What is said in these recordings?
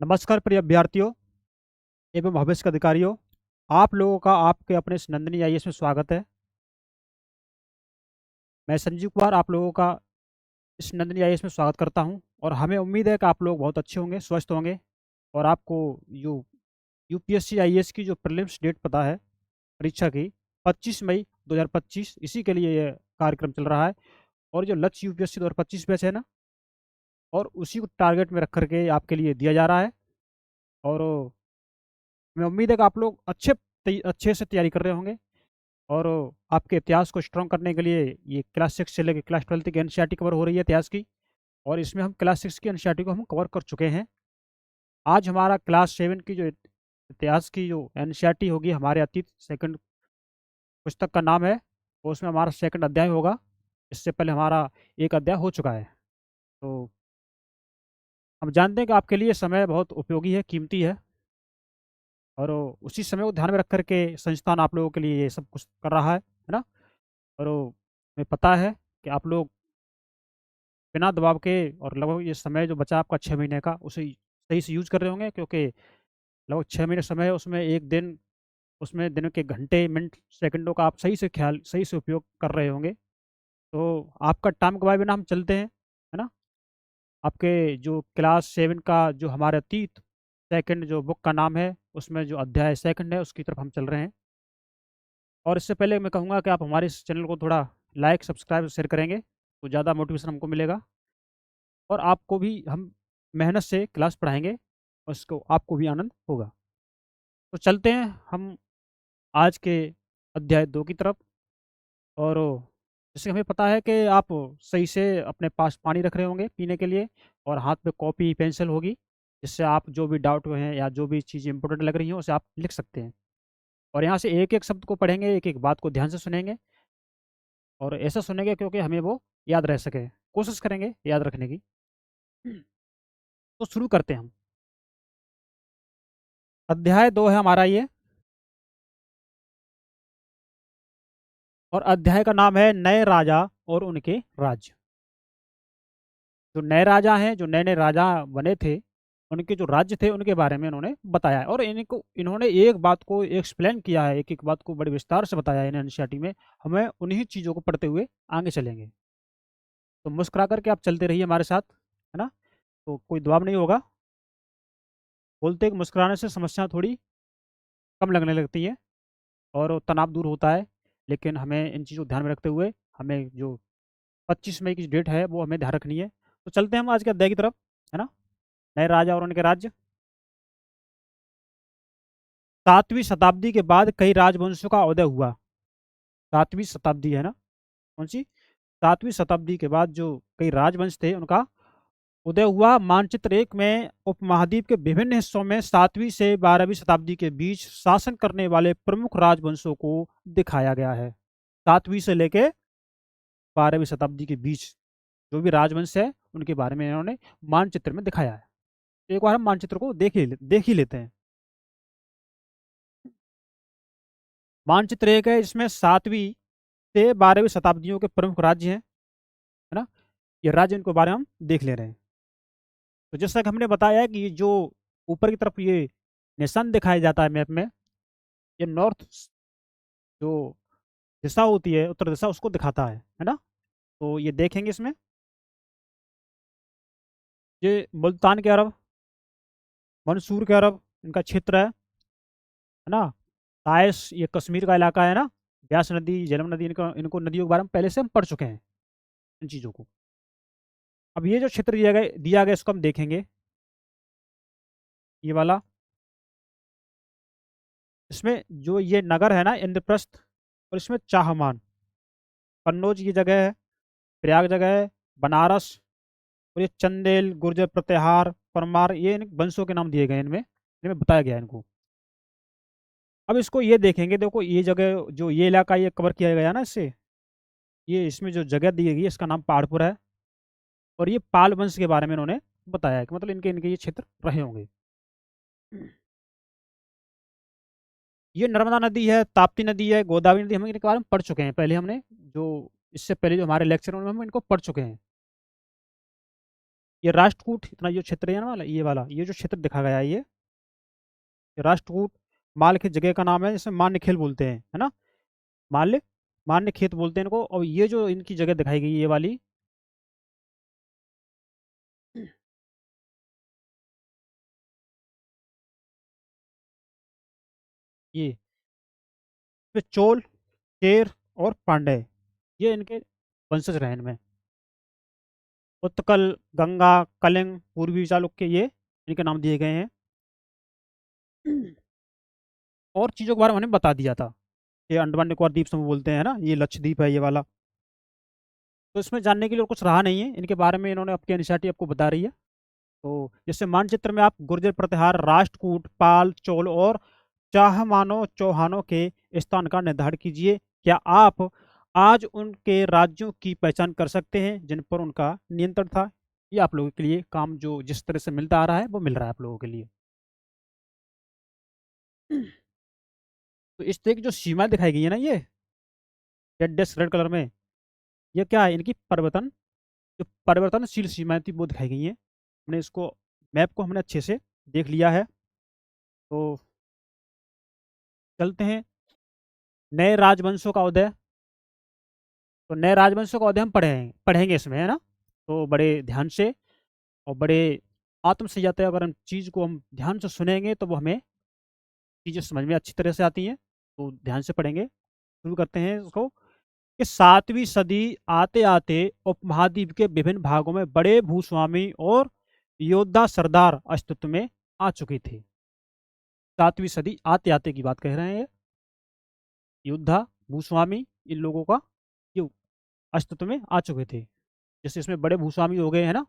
नमस्कार प्रिय अभ्यर्थियों एवं भविष्य के अधिकारियों। आप लोगों का आपके अपने इस नंदिनी आईएएस में स्वागत है। मैं संजीव कुमार आप लोगों का इस नंदिनी आईएएस में स्वागत करता हूं और हमें उम्मीद है कि आप लोग बहुत अच्छे होंगे, स्वस्थ होंगे और आपको जो यूपीएससी आईएएस की जो प्रीलिम्स डेट पता है परीक्षा की 25 मई 2025, इसी के लिए ये कार्यक्रम चल रहा है। और जो लक्ष्य यूपीएससी 2025 बैच है ना, और उसी को टारगेट में रख करके आपके लिए दिया जा रहा है। और मैं उम्मीद है कि आप लोग अच्छे से तैयारी कर रहे होंगे। और आपके इतिहास को स्ट्रॉन्ग करने के लिए ये क्लास 6 से लेकर क्लास 12 तक एनसीईआरटी कवर हो रही है इतिहास की। और इसमें हम क्लास 6 की एनसीईआरटी को हम कवर कर चुके हैं। आज हमारा क्लास 7 की जो इतिहास की जो एनसीईआरटी होगी, हमारे अतीत सेकंड पुस्तक का नाम है, वो उसमें हमारा सेकंड अध्याय होगा। इससे पहले हमारा एक अध्याय हो चुका है। तो हम जानते हैं कि आपके लिए समय बहुत उपयोगी है, कीमती है। और उसी समय को ध्यान में रख करके संस्थान आप लोगों के लिए ये सब कुछ कर रहा है ना। और हमें पता है कि आप लोग बिना दबाव के और लगभग ये समय जो बचा आपका 6 महीने का, उसे सही से यूज कर रहे होंगे, क्योंकि लगभग 6 महीने समय है, उसमें एक दिन, उसमें दिन के घंटे मिनट सेकंडों का आप सही से उपयोग कर रहे होंगे। तो आपका टाइम गवाए बिना हम चलते हैं, है ना। आपके जो क्लास 7 का जो हमारे अतीत सेकंड जो बुक का नाम है, उसमें जो अध्याय सेकंड है उसकी तरफ हम चल रहे हैं। और इससे पहले मैं कहूँगा कि आप हमारे इस चैनल को थोड़ा लाइक सब्सक्राइब शेयर करेंगे तो ज़्यादा मोटिवेशन हमको मिलेगा। और आपको भी हम मेहनत से क्लास पढ़ाएंगे और उसको आपको भी आनंद होगा। तो चलते हैं हम आज के अध्याय 2 की तरफ। और जैसे हमें पता है कि आप सही से अपने पास पानी रख रहे होंगे पीने के लिए, और हाथ में कॉपी पेंसिल होगी, जिससे आप जो भी डाउट हैं या जो भी चीज़ें इंपॉर्टेंट लग रही हैं उसे आप लिख सकते हैं। और यहाँ से एक एक शब्द को पढ़ेंगे, एक एक बात को ध्यान से सुनेंगे, और ऐसा सुनेंगे क्योंकि हमें वो याद रह सके, कोशिश करेंगे याद रखने की। तो शुरू करते हैं हम। अध्याय 2 है हमारा ये, और अध्याय का नाम है नए राजा और उनके राज्य। जो नए राजा हैं, जो नए नए राजा बने थे, उनके जो राज्य थे उनके बारे में इन्होंने बताया है। और इन्होंने एक बात को एक्सप्लेन किया है, एक एक बात को बड़े विस्तार से बताया है इन एनसीईआरटी में। हमें उन्हीं चीज़ों को पढ़ते हुए आगे चलेंगे। तो मुस्कुरा करके आप चलते रहिए हमारे साथ, है ना। तो कोई दबाव नहीं होगा। बोलते हैं कि मुस्कुराने से समस्या थोड़ी कम लगने लगती है और तनाव दूर होता है। लेकिन हमें इन चीज़ों को ध्यान में रखते हुए हमें जो 25 मई की डेट है वो हमें ध्यान रखनी है। तो चलते हैं हम आज के अध्याय की तरफ, है ना। नए राजा और उनके राज्य। 7वीं शताब्दी के बाद कई राजवंशों का उदय हुआ। 7वीं शताब्दी है ना, कौन सी? 7वीं शताब्दी के बाद जो कई राजवंश थे उनका उदय हुआ। मानचित्र 1 में उपमहाद्वीप के विभिन्न हिस्सों में 7वीं से 12वीं शताब्दी के बीच शासन करने वाले प्रमुख राजवंशों को दिखाया गया है। 7वीं से लेके 12वीं शताब्दी के बीच जो भी राजवंश है उनके बारे में इन्होंने मानचित्र में दिखाया है। तो एक बार हम मानचित्र को देख ही लेते हैं। मानचित्र 1 है, इसमें 7वीं से 12वीं शताब्दियों के प्रमुख राज्य हैं, है ना। ये राज्य, इनको बारे में हम देख ले रहे हैं। तो जैसा कि हमने बताया है कि ये जो ऊपर की तरफ ये निशान दिखाया जाता है मैप में, ये नॉर्थ जो दिशा होती है, उत्तर दिशा, उसको दिखाता है ना। तो ये देखेंगे इसमें, ये मुल्तान के अरब, मंसूर के अरब इनका क्षेत्र है ना। ताइस ये कश्मीर का इलाका है ना। ब्यास नदी, झेलम नदी, इनको इनको नदियों के बारे में पहले से हम पढ़ चुके हैं इन चीज़ों को। अब ये जो क्षेत्र दिया गया इसको हम देखेंगे, ये वाला। इसमें जो ये नगर है ना, इंद्रप्रस्थ, और इसमें चाहमान, कन्नौज की जगह है, प्रयाग जगह है, बनारस, और ये चंदेल, गुर्जर प्रत्याहार, परमार, ये इन वंशों के नाम दिए गए इनमें, इनमें बताया गया है इनको। अब इसको ये देखेंगे, देखो ये जगह, जो ये इलाका ये कवर किया गया ना इससे, ये इसमें जो जगह दी गई है इसका नाम पहाड़पुर है। और ये पाल वंश के बारे में इन्होंने बताया है कि मतलब इनके इनके ये क्षेत्र रहे होंगे। ये नर्मदा नदी है, ताप्ती नदी है, गोदावरी नदी, हम इनके बारे में पढ़ चुके हैं पहले। हमने जो इससे पहले जो हमारे लेक्चर में हम इनको पढ़ चुके हैं। ये राष्ट्रकूट इतना जो क्षेत्र है ना वाला, ये जो क्षेत्र देखा गया है, ये राष्ट्रकूट माल की जगह का नाम है, जिसे मान्य खेल बोलते हैं, है ना। माल्य मान्य खेत बोलते हैं इनको। और ये जो इनकी जगह दिखाई गई है, ये वाली, ये इसमें चोल, चेर और पांड्य, ये इनके वंशज रहे इनमें। उत्कल, गंगा, कलिंग, पूर्वी चालुक्य, ये इनके नाम दिए गए हैं। और चीज़ों के बारे में हमने बता दिया था। ये अंडमान निकोबार द्वीप समूह बोलते हैं ना, ये लक्षद्वीप है ये वाला। तो इसमें जानने के लिए कुछ रहा नहीं है इनके बारे में, इन्होंने अपनी एनसीईआरटी आपको बता रही है। तो जैसे मानचित्र में आप गुर्जर प्रतिहार, राष्ट्रकूट, पाल, चोल और चाहमानों चौहानों के स्थान का निर्धारण कीजिए। क्या आप आज उनके राज्यों की पहचान कर सकते हैं जिन पर उनका नियंत्रण था? ये आप लोगों के लिए काम जो जिस तरह से मिलता आ रहा है वो मिल रहा है आप लोगों के लिए। तो इस तरह की जो सीमा दिखाई गई है ना, ये रेड कलर में, ये क्या है? इनकी परिवर्तन, जो परिवर्तनशील सीमाएं थी वो दिखाई गई हैं। हमने इसको, मैप को हमने अच्छे से देख लिया है। तो चलते हैं नए राजवंशों का उदय। तो नए राजवंशों का उदय हम पढ़ेंगे इसमें, है ना। तो बड़े ध्यान से और बड़े आत्म से जाते हैं, अगर हम चीज़ को हम ध्यान से सुनेंगे तो वो हमें चीज़ें समझ में अच्छी तरह से आती हैं। तो ध्यान से पढ़ेंगे। शुरू करते हैं इसको कि 7वीं सदी आते आते उपमहाद्वीप के विभिन्न भागों में बड़े भूस्वामी और योद्धा सरदार अस्तित्व में आ चुके थे। 7वीं सदी आते आते की बात कह रहे हैं ये। योद्धा, भूस्वामी, इन लोगों का ये अस्तित्व में आ चुके थे। जैसे इसमें बड़े भूस्वामी हो गए हैं ना,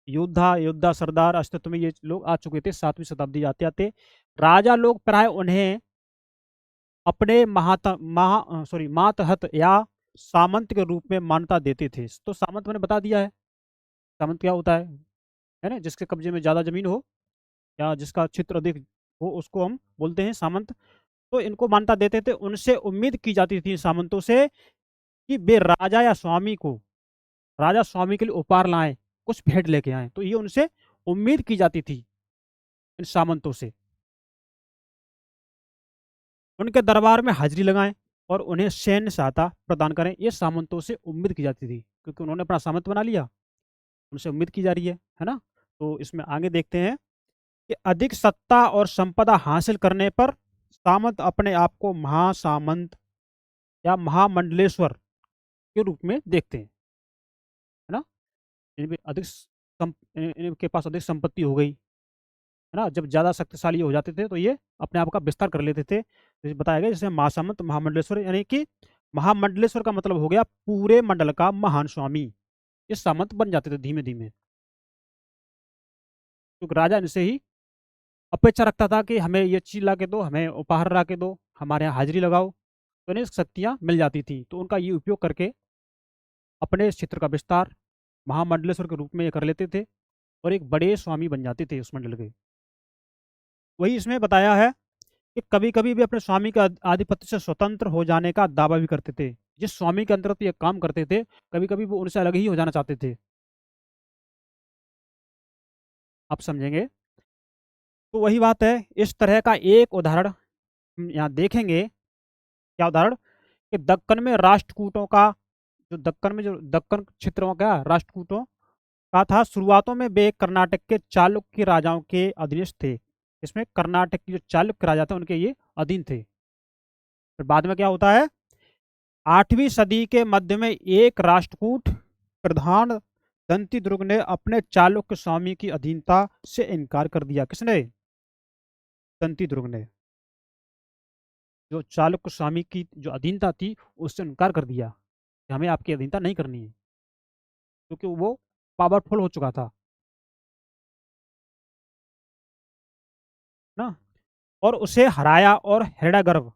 योद्धा सरदार अस्तित्व में ये लोग आ चुके थे 7वीं शताब्दी आते आते। राजा लोग प्राय उन्हें अपने मातहत या सामंत के रूप में मान्यता देते थे। तो सामंत मैंने बता दिया है, सामंत क्या होता है ना, जिसके कब्जे में ज़्यादा जमीन हो या जिसका क्षेत्र अधिक हो उसको हम बोलते हैं सामंत। तो इनको मान्यता देते थे, उनसे उम्मीद की जाती थी सामंतों से कि वे राजा स्वामी के लिए उपहार लाएं, कुछ भेंट लेके आए। तो ये उनसे उम्मीद की जाती थी इन सामंतों से, उनके दरबार में हाजिरी लगाएं और उन्हें सैन्य सहायता प्रदान करें। ये सामंतों से उम्मीद की जाती थी, क्योंकि उन्होंने अपना सामंत बना लिया, उनसे उम्मीद की जा रही है ना। तो इसमें आगे देखते हैं कि अधिक सत्ता और संपदा हासिल करने पर सामंत अपने आप को महासामंत या महामंडलेश्वर के रूप में देखते हैं, है ना। इनके पास अधिक संपत्ति हो गई, है ना। जब ज़्यादा शक्तिशाली हो जाते थे तो ये अपने आप का विस्तार कर लेते थे। जैसे बताया गया, जैसे महासामंत, महामंडलेश्वर, यानी कि महामंडलेश्वर का मतलब हो गया पूरे मंडल का महान स्वामी। ये सामंत बन जाते थे धीमे धीमे, क्योंकि राजा इनसे ही अपेक्षा रखता था कि हमें ये चीज ला के दो, हमें उपहार ला के दो, हमारे यहाँ हाजिरी लगाओ। तो इन्हें शक्तियाँ मिल जाती थी, तो उनका ये उपयोग करके अपने इस क्षेत्र का विस्तार महामंडलेश्वर के रूप में ये कर लेते थे और एक बड़े स्वामी बन जाते थे उस मंडल के। वही इसमें बताया है कि कभी कभी भी अपने स्वामी के आधिपत्य से स्वतंत्र हो जाने का दावा भी करते थे। जिस स्वामी के अंतर्गत ये काम करते थे, कभी कभी वो उनसे अलग ही हो जाना चाहते थे। आप समझेंगे। तो वही बात है, इस तरह का एक उदाहरण हम यहाँ देखेंगे। क्या उदाहरण? कि दक्कन में राष्ट्रकूटों का, जो दक्कन क्षेत्रों का राष्ट्रकूटों का था, शुरुआतों में वे कर्नाटक के चालुक्य राजाओं के अधीनस्थ थे। इसमें कर्नाटक के जो चालुक्य राजा थे उनके ये अधीन थे। फिर बाद में क्या होता है, 8वीं सदी के मध्य में एक राष्ट्रकूट प्रधान दंती दुर्ग ने अपने चालुक्य स्वामी की अधीनता से इनकार कर दिया। किसने? दंती दुर्ग ने। जो चालुक्य स्वामी की जो अधीनता थी उससे इनकार कर दिया कि हमें आपकी अधीनता नहीं करनी है, क्योंकि वो पावरफुल हो चुका था ना। और उसे हराया और हिरण्यगर्भ,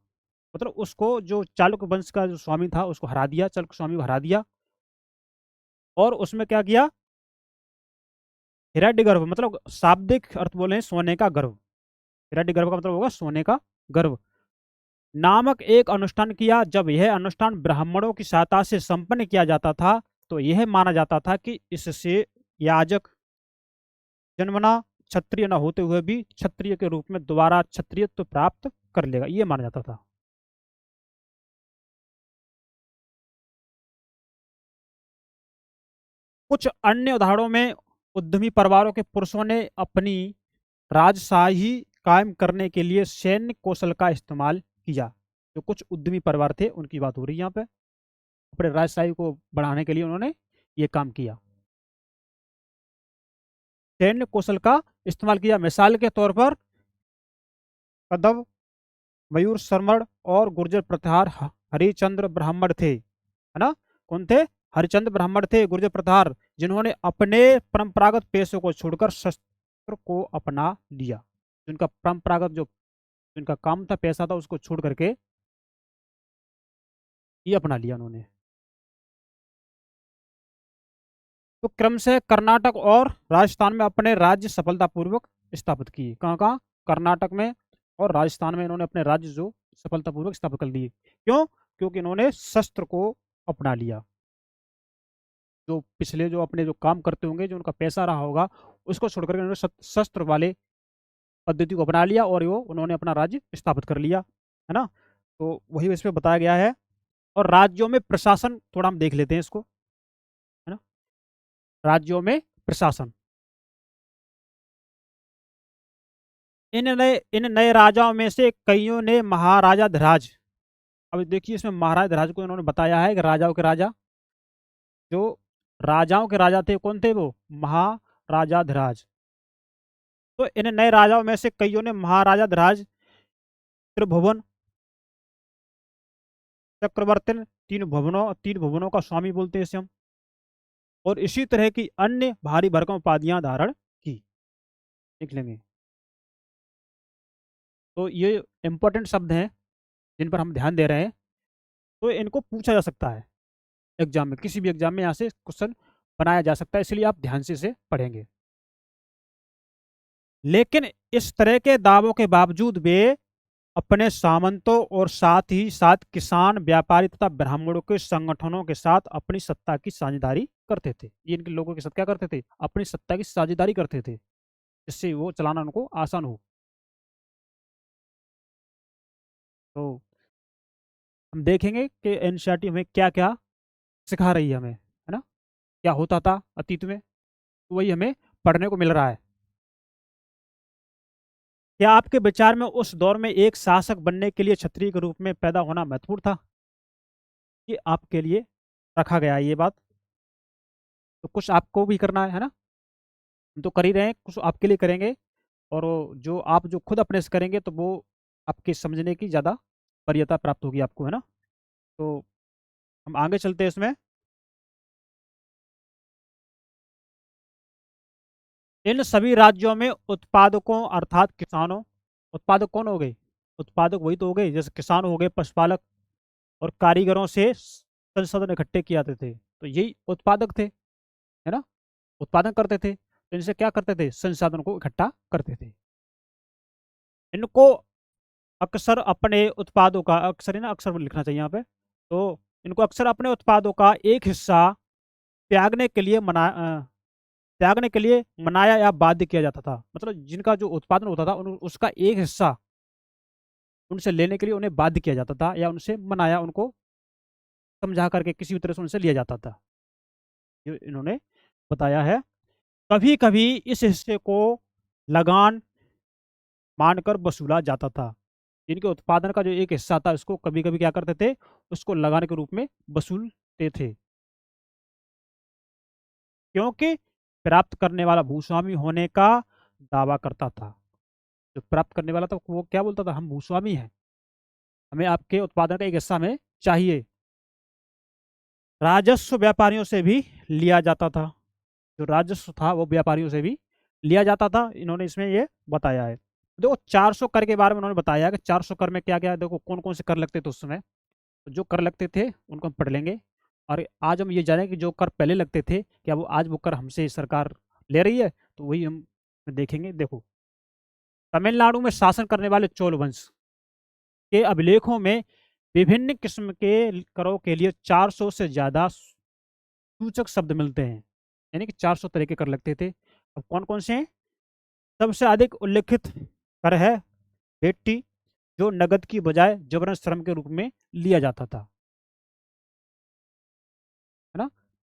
मतलब उसको, जो चालुक्य वंश का जो स्वामी था उसको हरा दिया, चालुक्य स्वामी को हरा दिया। और उसमें क्या किया? हिरण्यगर्भ मतलब शाब्दिक अर्थ बोले सोने का गर्भ। हिरण्यगर्भ का मतलब होगा सोने का गर्भ नामक एक अनुष्ठान किया। जब यह अनुष्ठान ब्राह्मणों की सहायता से संपन्न किया जाता था तो यह माना जाता था कि इससे याजक जन्मना क्षत्रिय न होते हुए भी क्षत्रिय के रूप में दोबारा क्षत्रियत्व प्राप्त कर लेगा, ये माना जाता था। कुछ अन्य उदाहरणों में उद्यमी परिवारों के पुरुषों ने अपनी राजशाही कायम करने के लिए सैन्य कौशल का इस्तेमाल किया। जो कुछ उद्यमी परिवार थे उनकी बात हो रही है यहाँ पे, अपने राजशाही को बढ़ाने के लिए उन्होंने ये काम किया, सैन्य कौशल का इस्तेमाल किया। मिसाल के तौर पर कदम, मयूर शर्मण और गुर्जर प्रतार हरिचंद्र ब्राह्मण थे, है ना। कौन थे? हरिचंद्र ब्राह्मण थे, गुर्जर प्रतार, जिन्होंने अपने परंपरागत पेशों को छोड़कर शस्त्र को अपना लिया। जिनका परंपरागत जो जिनका काम था, पैसा था, उसको छोड़ करके ये अपना लिया उन्होंने। तो क्रम से कर्नाटक और राजस्थान में अपने राज्य सफलतापूर्वक स्थापित किए। कहाँ कहाँ? कर्नाटक में और राजस्थान में इन्होंने अपने राज्य जो सफलतापूर्वक स्थापित कर दिए। क्यों? क्योंकि इन्होंने शस्त्र को अपना लिया। जो पिछले जो अपने जो काम करते होंगे, जो उनका पैसा रहा होगा, उसको छोड़कर इन्होंने शस्त्र वाले पद्धति को अपना लिया और वो उन्होंने अपना राज्य स्थापित कर लिया, है ना। तो वही इसमें बताया गया है। और राज्यों में प्रशासन थोड़ा हम देख लेते हैं इसको, है ना। राज्यों में प्रशासन, इन नए राजाओं में से कईयों ने महाराजा धिराज, अब देखिए इसमें महाराजा धिराज को इन्होंने बताया है कि राजाओं के राजा, जो राजाओं के राजा थे, कौन थे वो? महाराजा धिराज। तो इन नए राजाओं में से कईयों ने महाराजा धिराज, त्रिभुवन चक्रवर्ती, तीन भुवनों का स्वामी बोलते हैं इसे हम, और इसी तरह की अन्य भारी भरकम उपाधियां धारण की। देख लेंगे। तो ये इंपॉर्टेंट शब्द हैं जिन पर हम ध्यान दे रहे हैं, तो इनको पूछा जा सकता है एग्जाम में, किसी भी एग्जाम में यहाँ से क्वेश्चन बनाया जा सकता है, इसलिए आप ध्यान से इसे पढ़ेंगे। लेकिन इस तरह के दावों के बावजूद वे अपने सामंतों और साथ ही साथ किसान, व्यापारी तथा ब्राह्मणों के संगठनों के साथ अपनी सत्ता की साझेदारी करते थे। ये इनके लोगों के साथ क्या करते थे? अपनी सत्ता की साझेदारी करते थे, जिससे वो चलाना उनको आसान हो। तो हम देखेंगे कि एनसीईआरटी हमें क्या क्या सिखा रही है हमें, है ना। क्या होता था अतीत में, तो वही हमें पढ़ने को मिल रहा है। क्या आपके विचार में उस दौर में एक शासक बनने के लिए क्षत्रिय के रूप में पैदा होना महत्वपूर्ण था? ये आपके लिए रखा गया है ये बात। तो कुछ आपको भी करना है ना। हम तो कर ही रहे हैं, कुछ आपके लिए करेंगे। और जो आप जो खुद अपने से करेंगे तो वो आपके समझने की ज़्यादा वरीयता प्राप्त होगी आपको, है ना। तो हम आगे चलते हैं इसमें। इन सभी राज्यों में उत्पादकों अर्थात किसानों, उत्पादक कौन हो गए? उत्पादक वही तो हो गए, जैसे किसान हो गए, पशुपालक, और कारीगरों से संसाधन इकट्ठे किए जाते थे, तो यही उत्पादक थे, है ना। उत्पादन करते थे, तो इनसे क्या करते थे? संसाधन को इकट्ठा करते थे। इनको अक्सर अपने उत्पादों का, अक्सर है ना, अक्सर लिखना चाहिए यहाँ पे। तो इनको अक्सर अपने उत्पादों का एक हिस्सा त्यागने के लिए त्यागने के लिए मनाया या बाध्य किया जाता था। मतलब जिनका जो उत्पादन होता था उसका एक हिस्सा उनसे लेने के लिए उन्हें बाध्य किया जाता था, या उनसे मनाया, उनको समझा करके किसी भी तरह से उनसे लिया जाता था। ये इन्होंने बताया है। कभी कभी इस हिस्से को लगान मानकर वसूला जाता था। इनके उत्पादन का जो एक हिस्सा था उसको कभी कभी क्या करते थे? उसको लगान के रूप में वसूलते थे, क्योंकि प्राप्त करने वाला भूस्वामी होने का दावा करता था। जो प्राप्त करने वाला था वो क्या बोलता था? हम भूस्वामी हैं, हमें आपके उत्पादन का एक हिस्सा हमें चाहिए। राजस्व व्यापारियों से भी लिया जाता था। जो राजस्व था वो व्यापारियों से भी लिया जाता था, इन्होंने इसमें ये बताया है। देखो 400 कर के बारे में उन्होंने बताया कि 400 कर में क्या क्या, देखो कौन कौन से कर लगते थे उस समय। तो जो कर लगते थे उनको हम पढ़ लेंगे। और आज हम ये जानें कि जो कर पहले लगते थे, क्या वो आज वो कर हमसे सरकार ले रही है, तो वही हम देखेंगे। देखो तमिलनाडु में शासन करने वाले चोल वंश के अभिलेखों में विभिन्न किस्म के करों के लिए 400 से ज्यादा सूचक शब्द मिलते हैं, यानी कि 400 तरह के कर लगते थे। अब कौन कौन से हैं? सबसे अधिक उल्लेखित कर है भेंटी, जो नगद की बजाय जबरन श्रम के रूप में लिया जाता था, है ना।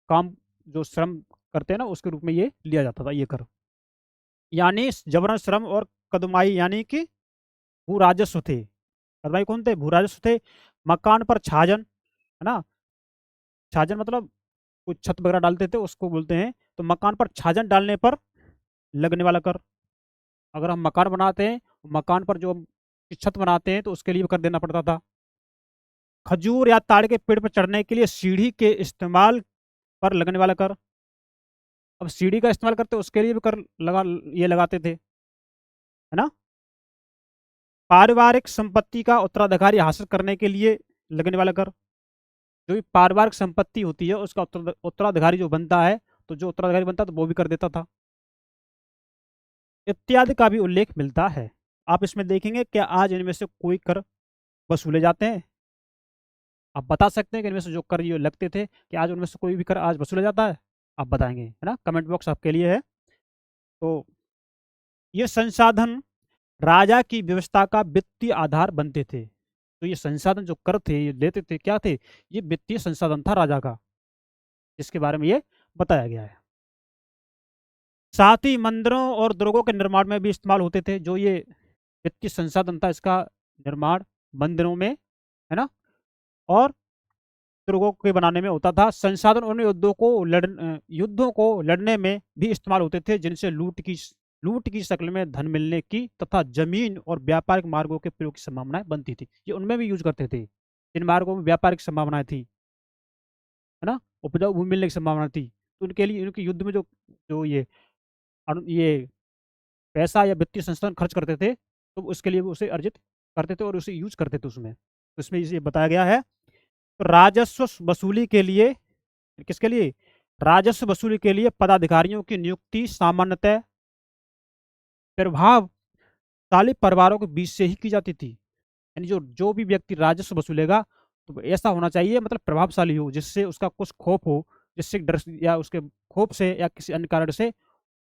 काम जो श्रम करते हैं ना, उसके रूप में ये लिया जाता था, ये कर। यानी जबरन श्रम और कदमाई यानी कि भू राजस्व थे। कदमाई कौन थे? भू राजस्व थे। मकान पर छाजन, है ना। छाजन मतलब कुछ छत वगैरह डालते थे, उसको बोलते हैं। तो मकान पर छाजन डालने पर लगने वाला कर। अगर हम मकान बनाते हैं, मकान पर जो हम छत बनाते हैं, तो उसके लिए कर देना पड़ता था। खजूर या ताड़ के पेड़ पर चढ़ने के लिए सीढ़ी के इस्तेमाल पर लगने वाला कर। अब सीढ़ी का इस्तेमाल करते, उसके लिए भी कर लगा, ये लगाते थे, है ना। पारिवारिक संपत्ति का उत्तराधिकारी हासिल करने के लिए लगने वाला कर। जो भी पारिवारिक संपत्ति होती है, उसका उत्तराधिकारी जो बनता है, तो जो उत्तराधिकारी बनता है, तो वो भी कर देता था, इत्यादि का भी उल्लेख मिलता है। आप इसमें देखेंगे कि आज इनमें से कोई कर वसूले जाते हैं। आप बता सकते हैं कि इनमें से जो कर ये लगते थे, कि आज उनमें से कोई भी कर आज वसूला जाता है? आप बताएंगे, है ना। कमेंट बॉक्स आपके लिए है। तो ये संसाधन राजा की व्यवस्था का वित्तीय आधार बनते थे। तो ये संसाधन जो कर थे, ये लेते थे, क्या थे? ये वित्तीय संसाधन था राजा का, जिसके बारे में ये बताया गया है। साथ ही मंदिरों और दुर्गों के निर्माण में भी इस्तेमाल होते थे। जो ये वित्तीय संसाधन था, इसका निर्माण मंदिरों में, है ना, और दुर्गों के बनाने में होता था। संसाधन उन युद्धों को लड़ने में भी इस्तेमाल होते थे, जिनसे लूट की शक्ल में धन मिलने की तथा जमीन और व्यापारिक मार्गों के प्रयोग की संभावनाएं बनती थी। ये उनमें भी यूज करते थे, जिन मार्गों में व्यापारिक संभावनाएं थी, है ना, उपजाऊ भूमि मिलने की संभावना थी। तो उनके लिए, उनके युद्ध में जो जो ये पैसा या वित्तीय संस्थान खर्च करते थे, तो उसके लिए वो उसे अर्जित करते थे और उसे यूज करते थे उसमें। तो इसमें इसे बताया गया है। तो राजस्व वसूली के लिए, किसके लिए? राजस्व वसूली के लिए पदाधिकारियों की नियुक्ति सामान्यतः प्रभावशाली परिवारों के बीच से ही की जाती थी। यानी जो जो भी व्यक्ति राजस्व वसूलेगा, तो ऐसा होना चाहिए, मतलब प्रभावशाली हो, जिससे उसका कुछ खौफ हो, जिससे डर या उसके खौफ से या किसी अन्य कारण से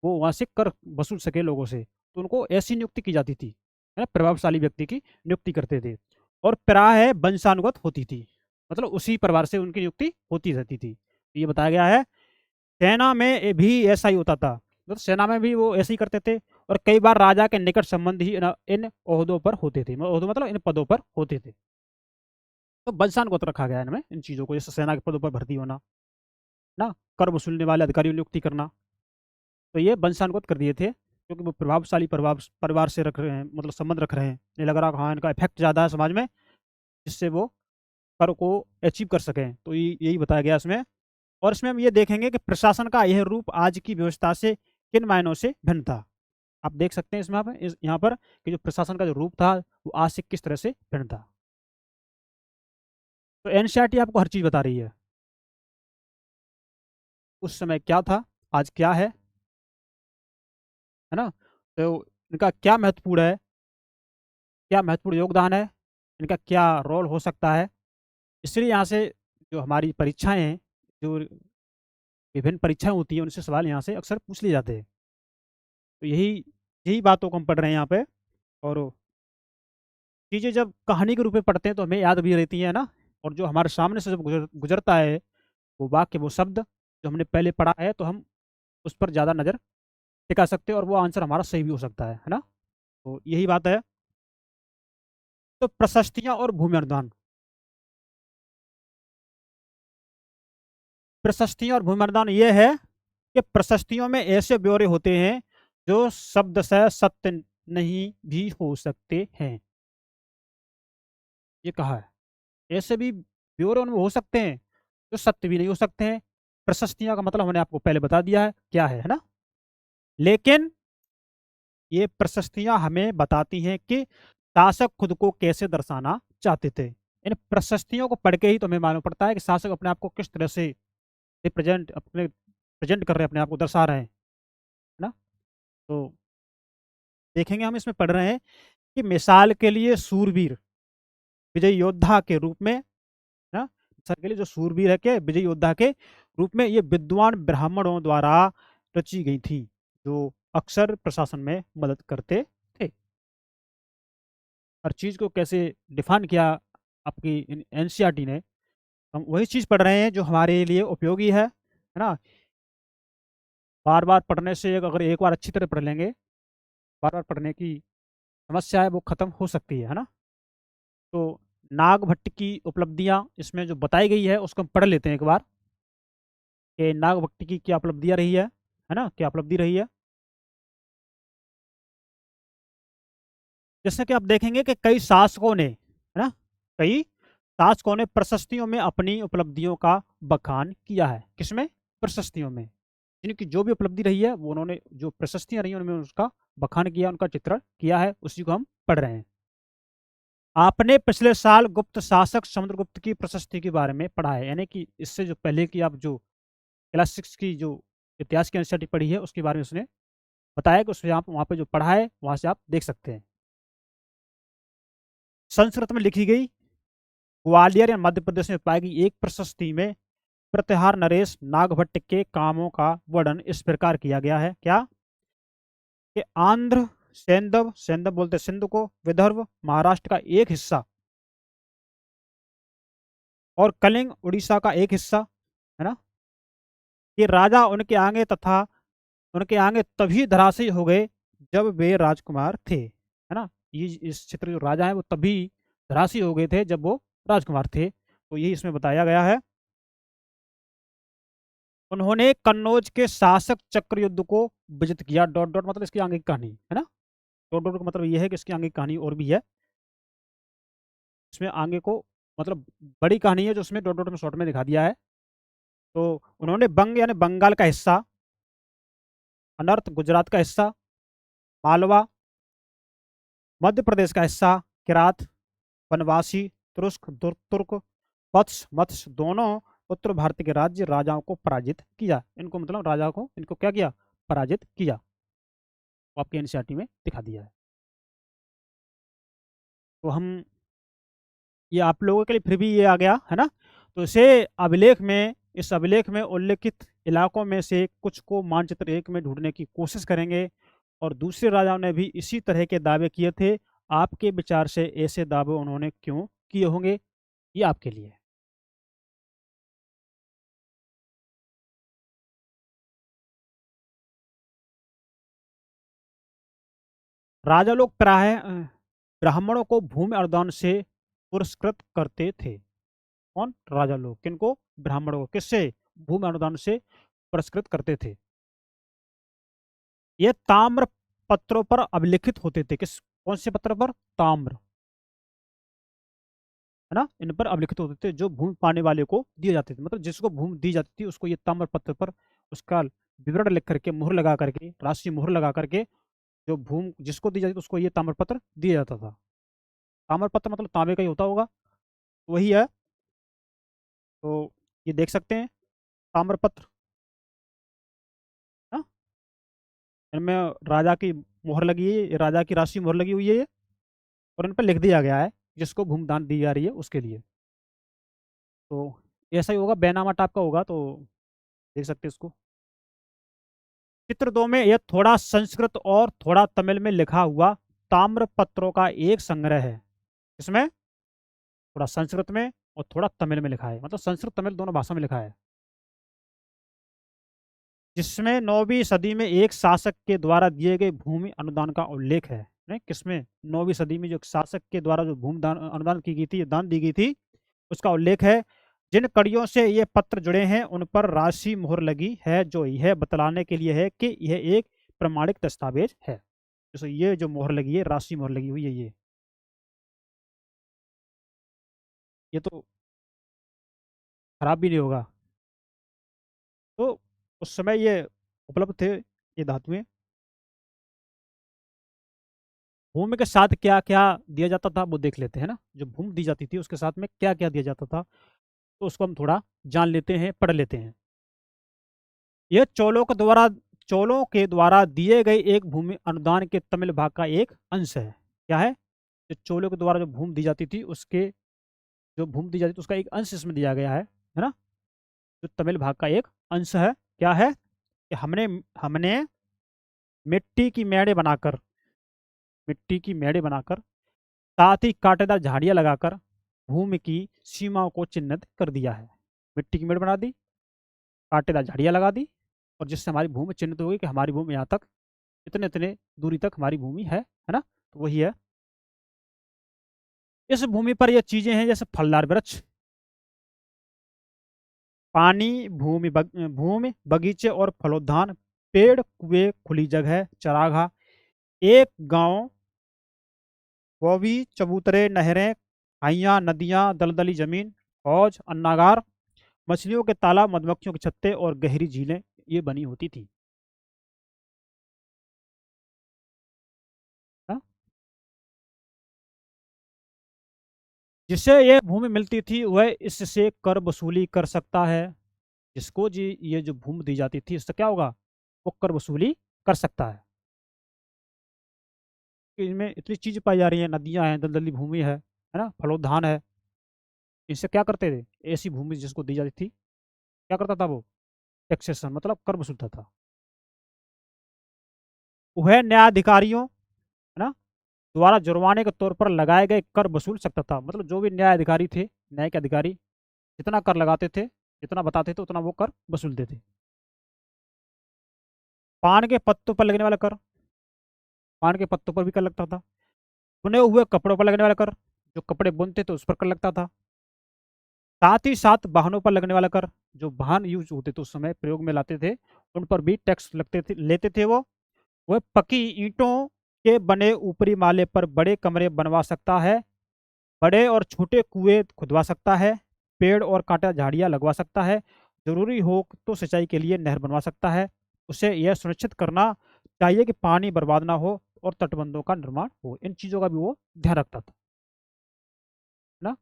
वो वहां से कर वसूल सके लोगों से। तो उनको ऐसी नियुक्ति की जाती थी, है ना, प्रभावशाली व्यक्ति की नियुक्ति करते थे। और प्राय वंशानुगत होती थी, मतलब उसी परिवार से उनकी नियुक्ति होती रहती थी। ये बताया गया है। सेना में भी ऐसा ही होता था, मतलब सेना में भी वो ऐसे ही करते थे। और कई बार राजा के निकट संबंध ही इन ओहदों पर होते थे, ओहदों मतलब इन पदों पर होते थे। तो वंशानुगत रखा गया है इनमें, इन चीज़ों को, जैसे सेना के पदों पर भर्ती होना, ना, कर वसूलने वाले अधिकारियों की नियुक्ति करना, तो ये वंशानुगत कर दिए थे, क्योंकि वो प्रभावशाली परिवार से रख रहे हैं, मतलब संबंध रख रहे हैं। ये लग रहा है हाँ, इनका इफेक्ट ज़्यादा है समाज में, जिससे वो कर को अचीव कर सकें। तो यही बताया गया इसमें। और इसमें हम ये देखेंगे कि प्रशासन का यह रूप आज की व्यवस्था से किन मायनों से भिन्न था। आप देख सकते हैं इसमें, यहाँ पर कि जो प्रशासन का जो रूप था, वो आज से किस तरह से भिन्न था। तो एनसीईआरटी आपको हर चीज बता रही है, उस समय क्या था, आज क्या है ना। तो इनका क्या महत्वपूर्ण है, क्या महत्वपूर्ण योगदान है, इनका क्या रोल हो सकता है। इसलिए यहाँ से जो हमारी परीक्षाएं हैं, जो विभिन्न परीक्षाएं होती हैं, उनसे सवाल यहाँ से अक्सर पूछ लिए जाते हैं। तो यही यही बातों को हम पढ़ रहे हैं यहाँ पे। और चीज़ें जब कहानी के रूप में पढ़ते हैं, तो हमें याद भी रहती है ना। और जो हमारे सामने से जब गुजरता है, वो वाक्य, वो शब्द जो हमने पहले पढ़ा है, तो हम उस पर ज़्यादा नज़र टिका सकते हैं, और वो आंसर हमारा सही भी हो सकता है ना। तो यही बात है। तो प्रशस्तियाँ और भूमि अनुदान, प्रशस्तियाँ और भूमि अनुदान ये है कि प्रशस्तियों में ऐसे ब्यौरे होते हैं जो शब्द से सत्य नहीं भी हो सकते हैं। ये कहा है, ऐसे भी ब्यौरे उनमें हो सकते हैं जो सत्य भी नहीं हो सकते हैं। प्रशस्तियां का मतलब मैंने आपको पहले बता दिया है क्या है ना। लेकिन ये प्रशस्तियां हमें बताती हैं कि शासक खुद को कैसे दर्शाना चाहते थे। इन प्रशस्तियों को पढ़ के ही तो हमें मालूम पड़ता है कि शासक अपने आप को किस तरह से प्रेजेंट कर रहे हैं, अपने आप को दर्शा रहे हैं, है ना। तो देखेंगे, हम इसमें पढ़ रहे हैं कि मिसाल के लिए सूरवीर विजय योद्धा के रूप में, ना, मिसाल के लिए जो सूरवीर है के विजय योद्धा के रूप में ये विद्वान ब्राह्मणों द्वारा रची गई थी। जो अक्सर प्रशासन में मदद करते थे। हर चीज़ को कैसे डिफाइन किया आपकी एनसीईआरटी ने, हम वही चीज़ पढ़ रहे हैं जो हमारे लिए उपयोगी है ना। बार बार पढ़ने से, अगर एक बार अच्छी तरह पढ़ लेंगे, बार बार पढ़ने की समस्या है वो खत्म हो सकती है ना। तो नागभट्ट की उपलब्धियां इसमें जो बताई गई है उसको हम पढ़ लेते हैं एक बार, कि नागभट्ट की क्या उपलब्धियां रही है ना, क्या उपलब्धि रही है। जैसे कि आप देखेंगे कि कई शासकों ने, है ना, कई शासकों ने प्रशस्तियों में अपनी उपलब्धियों का बखान किया है। किसमें? प्रशस्तियों में। जिनकी जो भी उपलब्धि रही है वो उन्होंने, जो प्रशस्तियां रही हैं उनमें उसका बखान किया, उनका चित्रण किया है, उसी को हम पढ़ रहे हैं। आपने पिछले साल गुप्त शासक समुद्रगुप्त की प्रशस्ति के बारे में पढ़ा है, यानी कि इससे जो पहले की आप जो क्लास 6 की जो इतिहास की एनसीईआरटी पढ़ी है उसके बारे में उसने बताया कि उसमें आप वहाँ पे जो पढ़ा है वहाँ से आप देख सकते हैं। संस्कृत में लिखी गई ग्वालियर या मध्य प्रदेश में पाई गई एक प्रशस्ति में प्रतिहार नरेश नागभट्ट के कामों का वर्णन इस प्रकार किया गया है। क्या? कि आंध्र, सेंधव, सेंधव बोलते सिंधु को, विदर्भ महाराष्ट्र का एक हिस्सा, और कलिंग उड़ीसा का एक हिस्सा, है ना, कि राजा उनके आगे तभी धराशायी हो गए जब वे राजकुमार थे, है ना। ये इस क्षेत्र जो राजा है वो तभी धराशायी हो गए थे जब वो राजकुमार थे, तो यही इसमें बताया गया है। उन्होंने कन्नौज के शासक चक्रयुद्ध को विजित किया, डॉट डॉट मतलब इसकी आगे की कहानी, है ना। डॉट डॉट का मतलब ये है कि इसकी आगे की कहानी और भी है, इसमें आगे को मतलब बड़ी कहानी है जो उसमें डॉट डॉट में शॉर्ट में दिखा दिया है। तो उन्होंने बंग यानी बंगाल का हिस्सा, अनर्थ गुजरात का हिस्सा, मालवा मध्य प्रदेश का हिस्सा, किरात वनवासी, तुर्क तुर्क, वत्स मत्स्य दोनों उत्तर भारत के राज्य राजाओं को पराजित किया। इनको मतलब राजा को इनको क्या किया? पराजित किया। आपके एनसीईआरटी में दिखा दिया है। तो हम, ये आप लोगों के लिए फिर भी ये आ गया है ना। तो इस अभिलेख में उल्लेखित इलाकों में से कुछ को मानचित्र एक में ढूंढने की कोशिश करेंगे, और दूसरे राजाओं ने भी इसी तरह के दावे किए थे। आपके विचार से ऐसे दावे उन्होंने क्यों किए होंगे, ये आपके लिए है। राजा लोग प्राय ब्राह्मणों को भूमि अनुदान से पुरस्कृत करते थे। कौन? राजा लोग किनको? ब्राह्मणों को। किससे? भूमि अनुदान से पुरस्कृत करते थे। ये ताम्र पत्रों पर अभिलिखित होते थे। किस, कौन से पत्र पर? ताम्र, है ना, इन पर अभिलिखित होते थे, जो भूमि पाने वाले को दिए जाते थे, मतलब जिसको भूमि दी जाती थी उसको ये ताम्र पत्र पर उसका विवरण लिख करके, मुहर लगा करके, राशि मुहर लगा करके, जो भूमि जिसको दी जाती थी उसको ये ताम्र पत्र दिया जाता था। ताम्र पत्र मतलब तांबे का ही होता होगा, वही है। तो ये देख सकते हैं ताम्र पत्र, हाँ? इनमें राजा की मुहर लगी है, ये राजा की राशि मुहर लगी हुई है ये, और इन पर लिख दिया गया है जिसको भूमि दान दी जा रही है उसके लिए। तो ऐसा ही होगा, बैनामा टाइप का होगा, तो देख सकते हैं इसको। चित्र 2 में यह थोड़ा संस्कृत और थोड़ा तमिल में लिखा हुआ ताम्र पत्रों का एक संग्रह है। इसमें थोड़ा संस्कृत में और थोड़ा तमिल में लिखा है, मतलब संस्कृत तमिल दोनों भाषा में लिखा है, जिसमें 9वीं सदी में एक शासक के द्वारा दिए गए भूमि अनुदान का उल्लेख है। नहीं, किसमें? 9वीं सदी में जो शासक के द्वारा जो भूमि दान अनुदान की गई थी, दान दी गई थी, उसका उल्लेख है। जिन कड़ियों से ये पत्र जुड़े हैं उन पर राशि मुहर लगी है, जो यह बतलाने के लिए है कि यह एक प्रमाणिक दस्तावेज है। जैसे ये जो मोहर लगी है, राशि मोहर लगी हुई है, ये तो खराब भी नहीं होगा। तो उस समय ये उपलब्ध थे, ये धातुएं। भूमि के साथ क्या क्या दिया जाता था वो देख लेते हैं ना। जो भूमि दी जाती थी उसके साथ में क्या क्या दिया जाता था, तो उसको हम थोड़ा जान लेते हैं, पढ़ लेते हैं। यह चोलों के द्वारा दिए गए एक भूमि अनुदान के तमिल भाग का एक अंश है। क्या है? जो चोलों के द्वारा जो भूमि दी जाती थी उसके, जो भूमि दी जाती थी उसका एक अंश इसमें दिया गया है ना, जो तमिल भाग का एक अंश है। क्या है? कि हमने हमने मिट्टी की मेड़े बनाकर, मिट्टी की मेड़े बनाकर, साथ ही कांटेदार झाड़ियां लगाकर भूमि की सीमाओं को चिन्हित कर दिया है। मिट्टी की मेड़ बना दी, कांटेदार झाड़ियां लगा दी, और जिससे हमारी भूमि चिन्हित हो गई कि हमारी भूमि यहाँ तक, इतने इतने दूरी तक हमारी भूमि है ना। तो वही है। इस भूमि पर ये चीजें हैं जैसे फलदार वृक्ष, पानी, भूमि, बगीचे और फलोद्यान, पेड़, कुएं, खुली जगह, चरागाह, एक गांव, वो भी चबूतरे, नहरें, खाइयां, नदियां, दलदली जमीन, फौज, अन्नागार, मछलियों के तालाब, मधुमक्खियों के छत्ते और गहरी झीलें ये बनी होती थी। हाँ? जिसे ये भूमि मिलती थी वह इससे कर वसूली कर सकता है। जिसको जी ये जो भूमि दी जाती थी इससे क्या होगा, वो कर वसूली कर सकता है। कि इनमें इतनी चीज पाई जा रही है, नदियां हैं, दलदली भूमि है ना, फलोद्यान है। इससे क्या करते थे, ऐसी भूमि जिसको दी जाती थी, क्या करता था वो, टैक्सेशन मतलब कर वसूलता था। वह न्यायाधिकारियों, है ना, द्वारा जुर्माने के तौर पर लगाए गए कर वसूल सकता था। मतलब जो भी न्याय अधिकारी थे, न्याय के अधिकारी जितना कर लगाते थे, जितना बताते थे उतना वो कर वसूलते थे। पान के पत्तों पर लगने वाला कर, पान के पत्तों पर भी कर लगता था। बुने हुए कपड़ों पर लगने वाला कर, जो कपड़े बुनते थे उस पर कर लगता था। साथ ही साथ वाहनों पर लगने वाला कर, जो वाहन यूज होते थे उस समय प्रयोग में लाते थे, उन पर भी टैक्स लगते थे, लेते थे वो। वह पकी ईंटों के बने ऊपरी माले पर बड़े कमरे बनवा सकता है, बड़े और छोटे कुएं खुदवा सकता है, पेड़ और कांटा झाड़ियां लगवा सकता है, जरूरी हो तो सिंचाई के लिए नहर बनवा सकता है। उसे यह सुनिश्चित करना चाहिए कि पानी बर्बाद ना हो और तटबंधों का निर्माण हो। इन चीजों का भी वो ध्यान रखता था, है ना।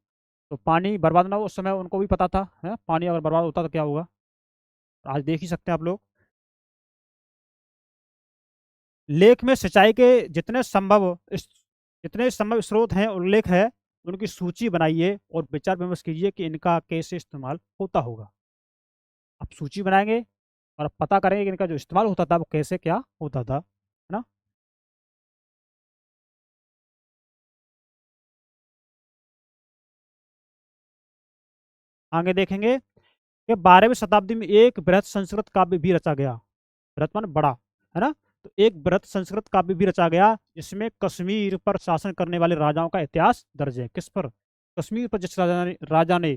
तो पानी बर्बाद ना हो, उस समय उनको भी पता था, है पानी अगर बर्बाद होता तो क्या होगा। आज देख ही सकते हैं आप लोग। लेख में सिंचाई के जितने संभव स्रोत हैं, उल्लेख है, उनकी सूची बनाइए और विचार विमर्श कीजिए कि इनका कैसे इस्तेमाल होता होगा। आप सूची बनाएंगे और आप पता करेंगे कि इनका जो इस्तेमाल होता था वो कैसे क्या होता था, है ना। आगे देखेंगे कि 12वीं शताब्दी में एक बृहत संस्कृत काव्य भी रचा गया। बृहत माने बड़ा, है ना। तो एक बृहत संस्कृत काव्य भी रचा गया जिसमें कश्मीर पर शासन करने वाले राजाओं का इतिहास दर्ज है। किस पर, कश्मीर पर जिस राजा ने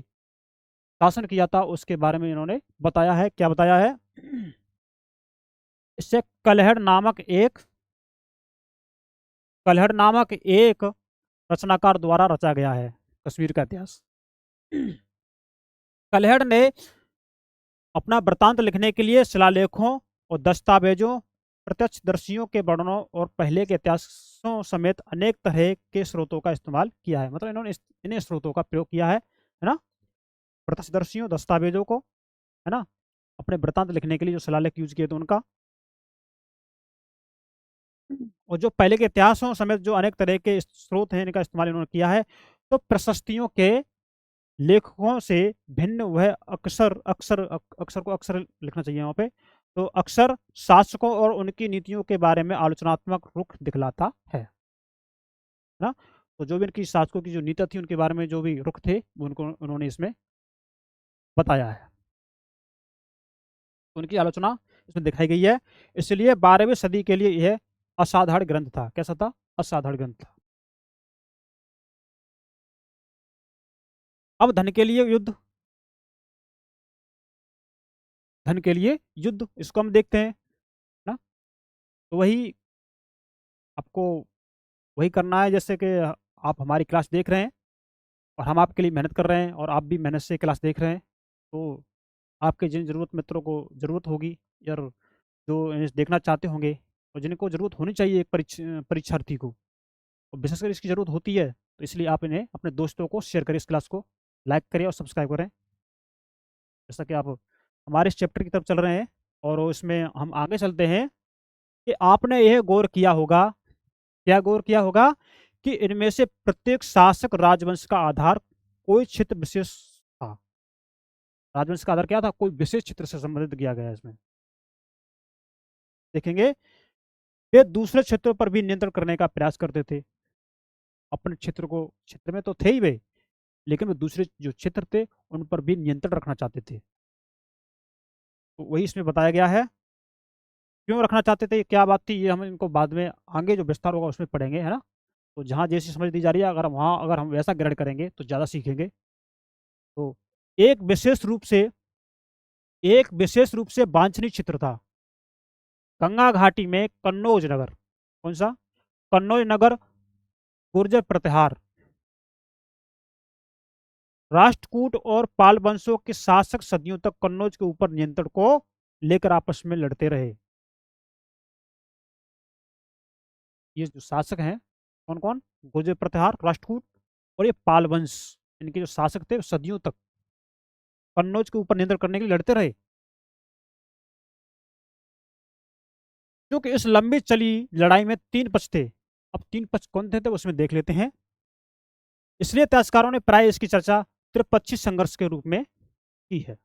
शासन किया था उसके बारे में इन्होंने बताया है। क्या बताया है, इससे कल्हड़ नामक एक रचनाकार द्वारा रचा गया है कश्मीर का इतिहास। कल्हड़ ने अपना वृत्तांत लिखने के लिए शिलालेखों और दस्तावेजों, प्रत्यक्षदर्शियों के वर्णनों और पहले के इतिहासों समेत अनेक तरह के स्रोतों का इस्तेमाल किया है। मतलब इन्होंने इन्हीं स्रोतों का प्रयोग किया है ना। प्रत्यक्षदर्शियों, दस्तावेजों को, है ना, अपने वृत्तांत लिखने के लिए जो शिलालेख यूज किए थे उनका, और जो पहले के इतिहासों समेत जो अनेक तरह के स्रोत हैं इनका इस्तेमाल इन्होंने किया है। तो प्रशस्तियों के लेखकों से भिन्न वह अक्सर अक्सर अक्सर को अक्सर लिखना चाहिए वहाँ पे। तो अक्सर शासकों और उनकी नीतियों के बारे में आलोचनात्मक रुख दिखलाता है ना। तो जो भी इनकी शासकों की जो नीति थी उनके बारे में जो भी रुख थे उनको उन्होंने इसमें बताया है, उनकी आलोचना इसमें दिखाई गई है। इसलिए 12वीं सदी के लिए यह असाधारण ग्रंथ था। कैसा था, असाधारण ग्रंथ था। अब धन के लिए युद्ध, धन के लिए युद्ध इसको हम देखते हैं ना। तो वही आपको वही करना है जैसे कि आप हमारी क्लास देख रहे हैं और हम आपके लिए मेहनत कर रहे हैं और आप भी मेहनत से क्लास देख रहे हैं। तो आपके जिन ज़रूरत मित्रों को ज़रूरत होगी, या जो इन्हें देखना चाहते होंगे और जिनको ज़रूरत होनी चाहिए एक परीक्षार्थी को, और विशेषकर इसकी ज़रूरत होती है, तो इसलिए आप इन्हें अपने दोस्तों को शेयर करें, इस क्लास को लाइक करें और सब्सक्राइब करें। जैसा कि आप हमारे इस चैप्टर की तरफ चल रहे हैं और इसमें हम आगे चलते हैं कि आपने यह गौर किया होगा, क्या गौर किया होगा, कि इनमें से प्रत्येक शासक राजवंश का आधार कोई क्षेत्र विशेष था। राजवंश का आधार क्या था, कोई विशेष क्षेत्र से संबंधित किया गया है इसमें, देखेंगे। वे दूसरे क्षेत्रों पर भी नियंत्रण करने का प्रयास करते थे। अपने क्षेत्र में तो थे ही वे, लेकिन वे दूसरे जो क्षेत्र थे उन पर भी नियंत्रण रखना चाहते थे। तो वही इसमें बताया गया है। क्यों रखना चाहते थे, क्या बात थी, ये हम इनको बाद में आगे जो विस्तार होगा उसमें पढ़ेंगे, है ना। तो जहाँ जैसी समझ दी जा रही है, अगर हम वैसा ग्रहण करेंगे तो ज़्यादा सीखेंगे। तो एक विशेष रूप से एक विशेष रूप से वांछनीय क्षेत्र था गंगा घाटी में कन्नौज नगर। कौन सा? कन्नौज नगर गुर्जर प्रतिहार, राष्ट्रकूट और पाल वंशों के शासक सदियों तक कन्नौज के ऊपर नियंत्रण को लेकर आपस में लड़ते रहे। ये जो शासक हैं, कौन कौन? गुर्जर प्रतिहार, राष्ट्रकूट और ये पाल वंश, इनके जो शासक थे सदियों तक कन्नौज के ऊपर नियंत्रण करने के लिए लड़ते रहे। क्योंकि इस लंबी चली लड़ाई में तीन पक्ष थे। अब तीन पक्ष कौन थे तो उसमें देख लेते हैं। इसलिए इतिहासकारों ने प्राय इसकी चर्चा त्रिपक्षीय संघर्ष के रूप में की है।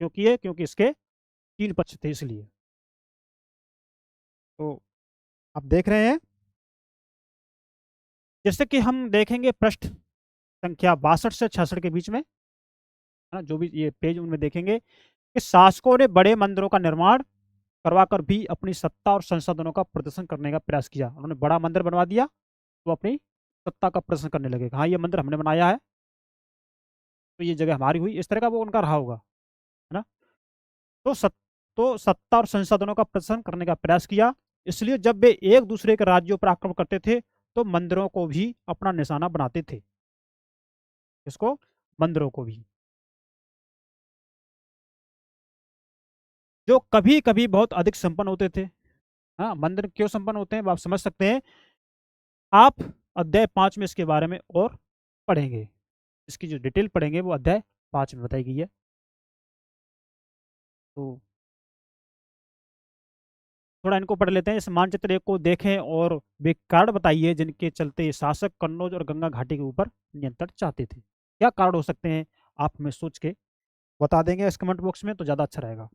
क्योंकि इसके तीन पक्ष थे इसलिए। तो आप देख रहे हैं, जैसे कि हम देखेंगे पृष्ठ संख्या 62 से 66 के बीच में, है ना, जो भी ये पेज उनमें देखेंगे कि शासकों ने बड़े मंदिरों का निर्माण करवाकर भी अपनी सत्ता और संसाधनों का प्रदर्शन करने का प्रयास किया। उन्होंने बड़ा मंदिर बनवा दिया तो अपनी सत्ता का प्रदर्शन करने लगे, हाँ ये मंदिर हमने बनाया है तो ये जगह हमारी हुई, इस तरह का वो उनका रहा होगा, है ना। तो सत्ता और संसाधनों का प्रदर्शन करने का प्रयास किया। इसलिए जब वे एक दूसरे के राज्यों पर आक्रमण करते थे तो मंदिरों को भी अपना निशाना बनाते थे। इसको, मंदिरों को भी, जो कभी कभी बहुत अधिक संपन्न होते थे। हाँ, मंदिर क्यों संपन्न होते हैं आप समझ सकते हैं। आप अध्याय 5 में इसके बारे में और पढ़ेंगे, इसकी जो डिटेल पढ़ेंगे वो अध्याय 5 में बताई गई है। तो थोड़ा इनको पढ़ लेते हैं। इस मानचित्र एक को देखें और वे कारण बताइए जिनके चलते शासक कन्नौज और गंगा घाटी के ऊपर नियंत्रण चाहते थे। क्या कारण हो सकते हैं, आप हमें सोच के बता देंगे इस कमेंट बॉक्स में तो ज़्यादा अच्छा रहेगा।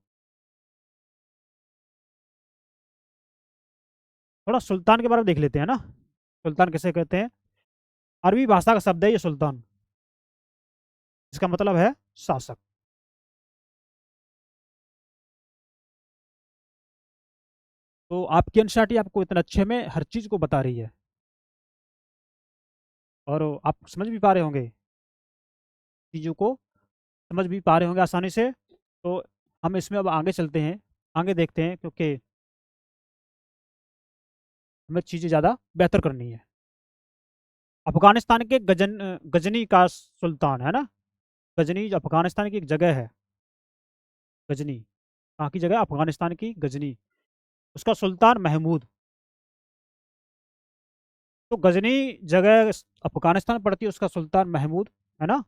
थोड़ा सुल्तान के बारे में देख लेते हैं ना। सुल्तान किसे कहते हैं? अरबी भाषा का शब्द है ये सुल्तान, इसका मतलब है शासक। तो आपकी एनसीईआरटी आपको इतना अच्छे में हर चीज को बता रही है और आप समझ भी पा रहे होंगे, चीज़ों को समझ भी पा रहे होंगे आसानी से। तो हम इसमें अब आगे चलते हैं, आगे देखते हैं, क्योंकि हमें चीज़ें ज़्यादा बेहतर करनी है। अफगानिस्तान के गजनी का सुल्तान, है ना। गजनी जो अफगानिस्तान की एक जगह है, गजनी कहाँ की जगह? अफगानिस्तान की गजनी। उसका सुल्तान महमूद। तो गजनी जगह अफगानिस्तान पड़ती है, उसका सुल्तान महमूद, है ना।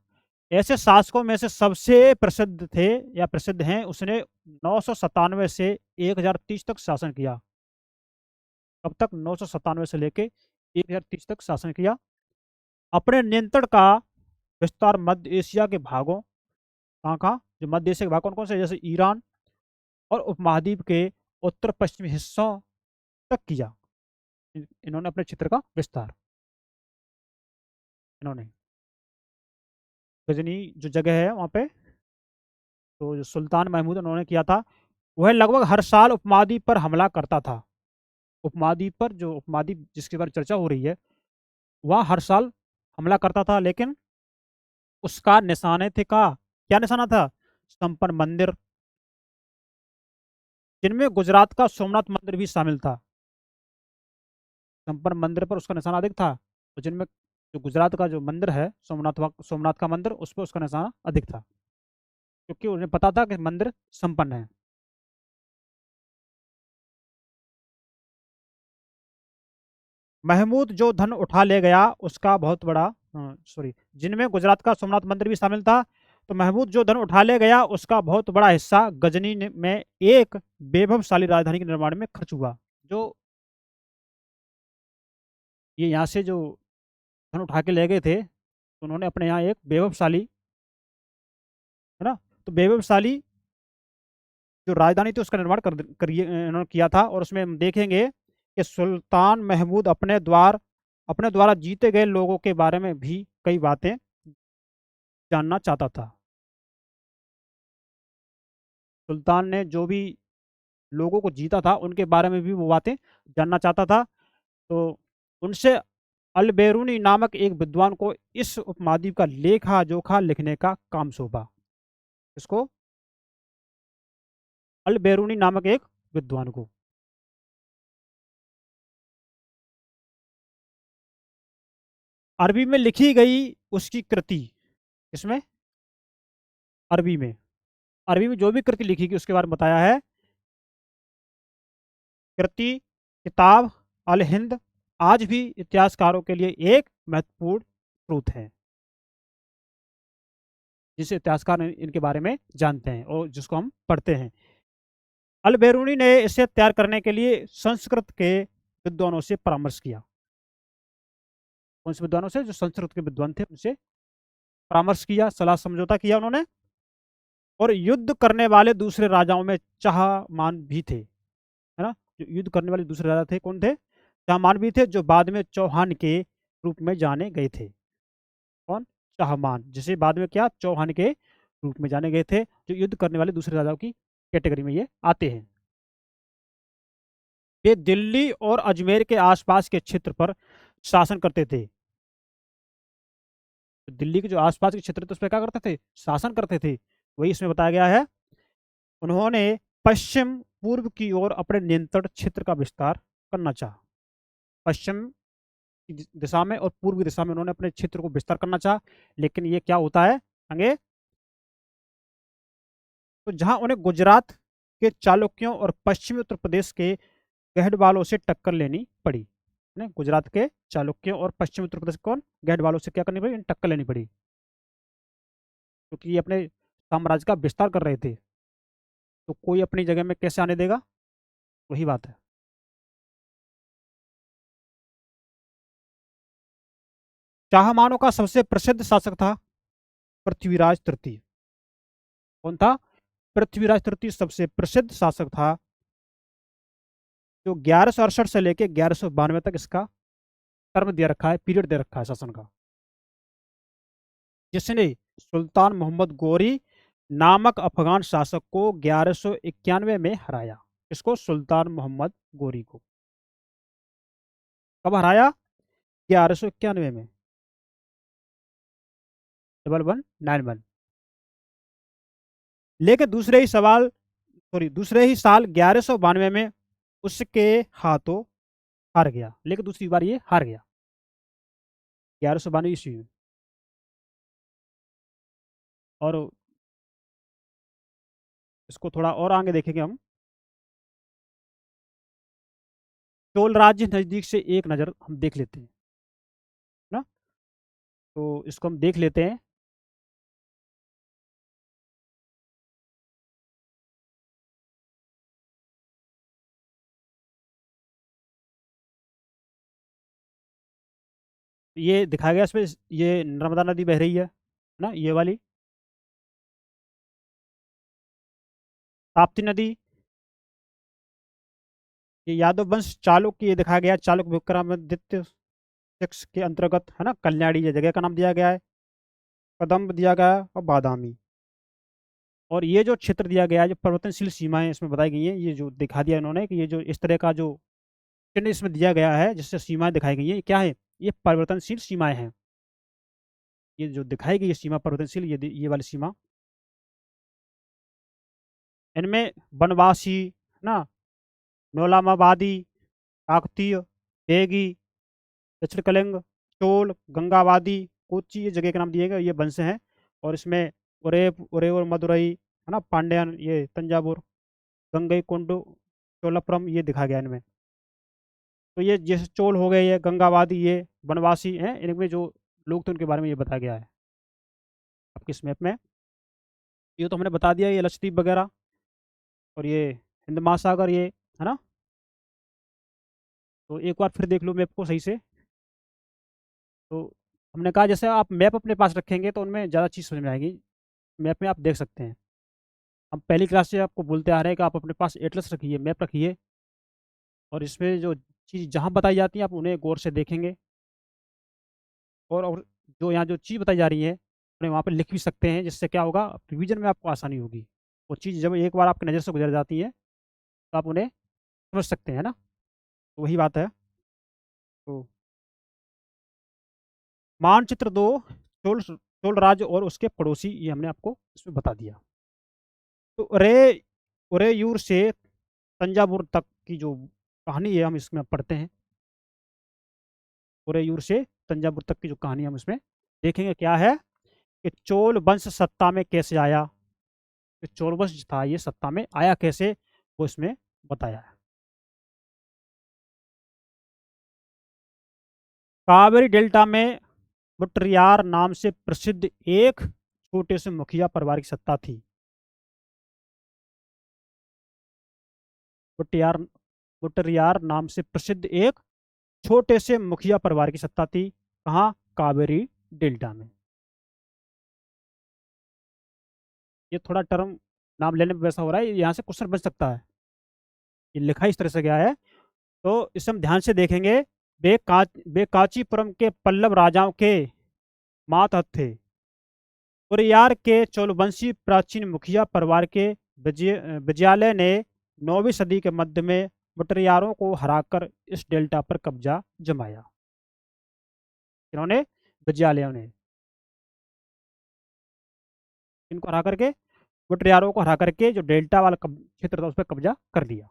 ऐसे शासकों में से सबसे प्रसिद्ध थे या प्रसिद्ध हैं, उसने 997 से 1030 तक शासन किया। कब तक? 997 से लेके 1030 तक शासन किया। अपने नियंत्रण का विस्तार मध्य एशिया के भागों, कहाँ कहाँ, जो मध्य एशिया के भाग कौन कौन से, जैसे ईरान और उपमहाद्वीप के उत्तर पश्चिमी हिस्सों तक किया। इन्होंने अपने क्षेत्र का विस्तार, इन्होंने गजनी जो जगह है वहाँ पे, तो जो सुल्तान महमूद उन्होंने किया था, वह लगभग हर साल उपमहाद्वीप पर हमला करता था। उपमहाद्वीप पर, जो उपमहाद्वीप जिसके बारे में चर्चा हो रही है, वह हर साल हमला करता था, लेकिन उसका निशाने थे का, क्या निशाना था? संपन्न मंदिर, जिनमें गुजरात का सोमनाथ मंदिर भी शामिल था। संपन्न मंदिर पर उसका निशाना अधिक था, तो जिनमें जो गुजरात का जो मंदिर है सोमनाथ का मंदिर, उस पर उसका निशाना अधिक था, क्योंकि उन्हें पता था कि मंदिर संपन्न है। महमूद जो धन उठा ले गया उसका बहुत बड़ा, सॉरी, जिनमें गुजरात का सोमनाथ मंदिर भी शामिल था, तो महमूद जो धन उठा ले गया उसका बहुत बड़ा हिस्सा गजनी में एक वैभवशाली राजधानी के निर्माण में खर्च हुआ। जो ये यहाँ से जो धन उठा के ले गए थे, तो उन्होंने अपने यहाँ एक वैभवशाली, है ना, तो वैभवशाली जो राजधानी थी उसका निर्माण इन्होंने किया था। और उसमें हम देखेंगे कि सुल्तान महमूद अपने द्वारा जीते गए लोगों के बारे में भी कई बातें जानना चाहता था। सुल्तान ने जो भी लोगों को जीता था उनके बारे में भी वो बातें जानना चाहता था। तो उनसे अल बेरूनी नामक एक विद्वान को इस उपमहाद्वीप का लेखा जोखा लिखने का काम सौंपा। इसको अल बेरूनी नामक एक विद्वान को। अरबी में लिखी गई उसकी कृति, इसमें अरबी में अरबी में जो भी कृति लिखी गई उसके बारे में बताया है। कृति किताब अल हिंद आज भी इतिहासकारों के लिए एक महत्वपूर्ण स्रोत है, जिसे इतिहासकार इनके बारे में जानते हैं और जिसको हम पढ़ते हैं। अल बेरूनी ने इसे तैयार करने के लिए संस्कृत के विद्वानों से परामर्श किया। कौन से विद्वानों से? जो संस्कृत के विद्वान थे उनसे परामर्श किया, सलाह समझौता किया उन्होंने। और युद्ध करने वाले दूसरे राजाओं में चाहमान भी थे, है ना। जो युद्ध करने वाले दूसरे राजा थे कौन थे? चाहमान भी थे, जो बाद में चौहान के रूप में जाने गए थे। कौन? चाहमान, जिसे बाद में क्या चौहान के रूप में जाने गए थे। जो युद्ध करने वाले दूसरे राजाओं की कैटेगरी में ये आते हैं। वे दिल्ली और अजमेर के आसपास के क्षेत्र पर शासन करते थे। दिल्ली के जो आसपास के क्षेत्र थे उस पर क्या करते थे? शासन करते थे। वही इसमें बताया गया है। उन्होंने पश्चिम पूर्व की ओर अपने नियंत्रण क्षेत्र का विस्तार करना चाहा। पश्चिम की दिशा में और पूर्वी दिशा में उन्होंने अपने क्षेत्र को विस्तार करना चाहा, लेकिन ये क्या होता है आगे? तो जहां उन्हें गुजरात के चालुक्यों और पश्चिमी उत्तर प्रदेश के गहडवालों से टक्कर लेनी पड़ी। ने गुजरात के चालुक्यों और पश्चिमी उत्तर प्रदेश कौन? गहडवालों से क्या करनी पड़ी? टक्कर लेनी पड़ी, क्योंकि ये अपने साम्राज्य का विस्तार कर रहे थे। तो कोई अपनी जगह में कैसे आने देगा? वही बात है। चाहमानों का सबसे प्रसिद्ध शासक था पृथ्वीराज तृतीय। कौन था? पृथ्वीराज तृतीय सबसे प्रसिद्ध शासक था, जो 1168 से लेकर 1192 तक इसका टर्म दे रखा है, पीरियड दे रखा है शासन का, जिसने सुल्तान मोहम्मद गोरी नामक अफगान शासक को 1191 में हराया। इसको सुल्तान मोहम्मद गोरी को कब हराया? 1191 में, 1191। लेकिन दूसरे ही साल 1192 में उसके हाथों हार गया। लेकिन दूसरी बार ये हार गया 1192 ईस्वी में। और इसको थोड़ा और आगे देखेंगे हम। चोल राज्य नजदीक से एक नज़र हम देख लेते हैं ना। तो इसको हम देख लेते हैं। ये दिखाया गया इसमें, ये नर्मदा नदी बह रही है ना, ये वाली ताप्ती नदी। ये यादव वंश चालुक्य, ये दिखाया गया चालुक्य विक्रमादित्य के अंतर्गत, है ना। कल्याणी ये जगह का नाम दिया गया है, कदम्ब दिया गया है और बादामी। और ये जो क्षेत्र दिया गया है, जो परिवर्तनशील सीमाएं इसमें बताई गई हैं, ये जो दिखा दिया इन्होंने कि ये जो इस तरह का जो चिन्ह इसमें दिया गया है जिससे सीमाएं दिखाई गई है, ये क्या है? ये परिवर्तनशील सीमाएं हैं। ये जो दिखाई गई ये सीमा परिवर्तनशील, ये वाली सीमा, इनमें बनवासी ना, नौलामाबादी, काकतीय, बेगी, दक्षिण कलिंग, चोल, गंगावादी, कोची, ये जगह के नाम दिए गए, ये वंश हैं। और इसमें उरेवर मदुरई, है ना, पांड्यन, ये तंजावुर, गंगई कोंडू, चोलपुरम, ये दिखा गया इनमें। तो ये जैसे चोल हो गए, ये गंगावादी, ये बनवासी हैं, इनमें जो लोग थे उनके बारे में ये बताया गया है आपके इस मैप में। ये तो हमने बता दिया, ये लक्षद्वीप वगैरह, और ये हिंद महासागर, ये है ना। तो एक बार फिर देख लो मैप को सही से। तो हमने कहा जैसे आप मैप अपने पास रखेंगे तो उनमें ज़्यादा चीज़ समझ में आएगी। मैप में आप देख सकते हैं, हम पहली क्लास से आपको बोलते आ रहे हैं कि आप अपने पास एटलस रखिए, मैप रखिए। और इसमें जो चीज़ जहाँ बताई जाती है आप उन्हें गौर से देखेंगे, और जो यहाँ जो चीज़ बताई जा रही है उन्हें वहाँ पे लिख भी सकते हैं, जिससे क्या होगा रिवीजन में आपको आसानी होगी। वो चीज़ जब एक बार आपकी नज़र से गुजर जाती है तो आप उन्हें समझ सकते हैं ना, तो वही बात है। तो मानचित्र दो, चोल चोल राज्य और उसके पड़ोसी, ये हमने आपको इसमें बता दिया। तो उरेयूर से तंजावुर तक की जो कहानी है हम इसमें पढ़ते हैं। उरेयूर से तंजावुर तक की जो कहानी हम इसमें देखेंगे क्या है कि चोल वंश सत्ता में कैसे आया, कि चोल वंश था ये सत्ता में आया कैसे, वो इसमें बताया है। कावेरी डेल्टा में मुट्रियार नाम से प्रसिद्ध एक छोटे से मुखिया परिवार की सत्ता थी। मुट्रियार मुट्रियार नाम से प्रसिद्ध एक छोटे से मुखिया परिवार की सत्ता थी। कहाँ? कावेरी डेल्टा में। ये थोड़ा टर्म नाम लेने में वैसा हो रहा है, यहाँ से क्वेश्चन बन सकता है, ये लिखा इस तरह से गया है। तो इसे हम ध्यान से देखेंगे। बेकाचीपुरम के पल्लव राजाओं के मातहत थे। उरियार के चोलवंशी प्राचीन मुखिया परिवार के विजयालय ने 9वीं सदी के मध्य में मुटरियारों को हराकर इस डेल्टा पर कब्जा जमाया। इन्होंने, विजयालयों ने इनको हरा करके, मुटरियारों को हरा करके जो डेल्टा वाला क्षेत्र था उस पर कब्जा कर लिया।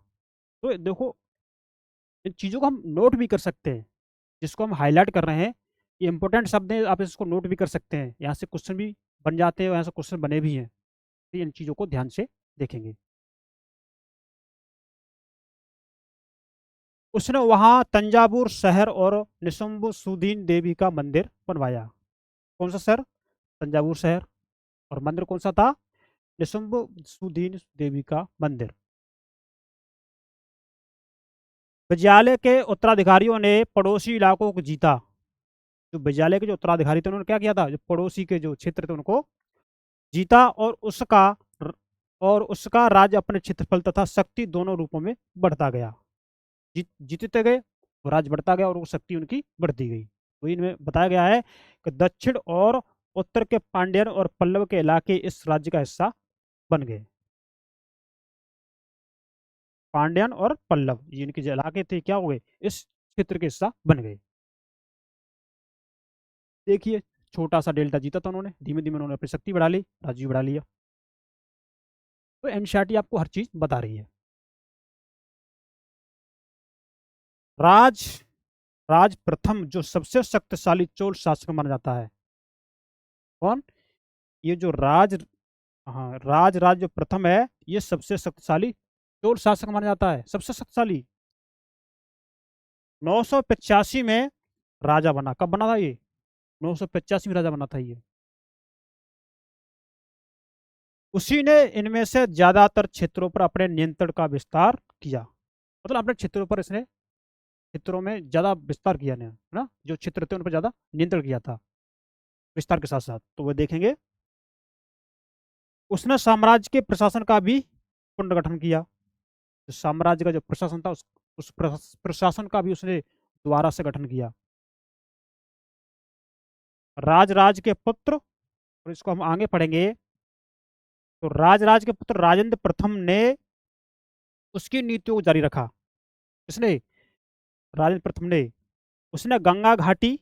तो देखो इन चीज़ों को हम नोट भी कर सकते हैं, जिसको हम हाईलाइट कर रहे हैं, ये इंपॉर्टेंट शब्द हैं, आप इसको नोट भी कर सकते हैं, यहाँ से क्वेश्चन भी बन जाते हैं और यहाँ से क्वेश्चन बने भी हैं। तो इन चीज़ों को ध्यान से देखेंगे। उसने वहाँ तंजावुर शहर और निशुम्भसुदीन देवी का मंदिर बनवाया। कौन सा शहर? तंजावुर शहर। और मंदिर कौन सा था? निशुम्भसुदीन देवी का मंदिर। विजयालय के उत्तराधिकारियों ने पड़ोसी इलाकों को जीता। जो विजयालय के जो उत्तराधिकारी थे उन्होंने क्या किया था, जो पड़ोसी के जो क्षेत्र थे उनको जीता, और उसका राज्य अपने क्षेत्रफल तथा शक्ति दोनों रूपों में बढ़ता गया। जीतते गए, वो राज्य बढ़ता गया और वो शक्ति उनकी बढ़ती गई। वही इनमें बताया गया है कि दक्षिण और उत्तर के पांड्यन और पल्लव के इलाके इस राज्य का हिस्सा बन गए। पांड्यन और पल्लव ये इनके जो इलाके थे क्या हुए, इस क्षेत्र के हिस्सा बन गए। देखिए छोटा सा डेल्टा जीता था उन्होंने, धीमे धीमे उन्होंने अपनी शक्ति बढ़ा ली, राज्य बढ़ा लिया। तो एनसीईआरटी आपको हर चीज बता रही है। राज राज प्रथम जो सबसे शक्तिशाली चोल शासक माना जाता है, कौन? ये जो राज, हाँ राज जो प्रथम है ये सबसे शक्तिशाली चोल शासक माना जाता है, सबसे शक्तिशाली। 985 में राजा बना। कब बना था ये? 985 में राजा बना था ये। उसी ने इनमें से ज्यादातर क्षेत्रों पर अपने नियंत्रण का विस्तार किया। मतलब अपने क्षेत्रों पर इसने, क्षेत्रों में ज्यादा विस्तार किया ने, है ना, जो क्षेत्र थे उन पर ज्यादा नियंत्रण किया था विस्तार के साथ साथ। तो वो देखेंगे। उसने साम्राज्य के प्रशासन का भी पुनर्गठन किया। जो साम्राज्य का जो प्रशासन था उस प्रशासन का भी उसने दोबारा से गठन किया। राज के पुत्र, और इसको हम आगे पढ़ेंगे, तो राज के पुत्र राजेंद्र प्रथम ने उसकी नीतियों को जारी रखा। किसने? राजेंद्र प्रथम ने। उसने गंगा घाटी,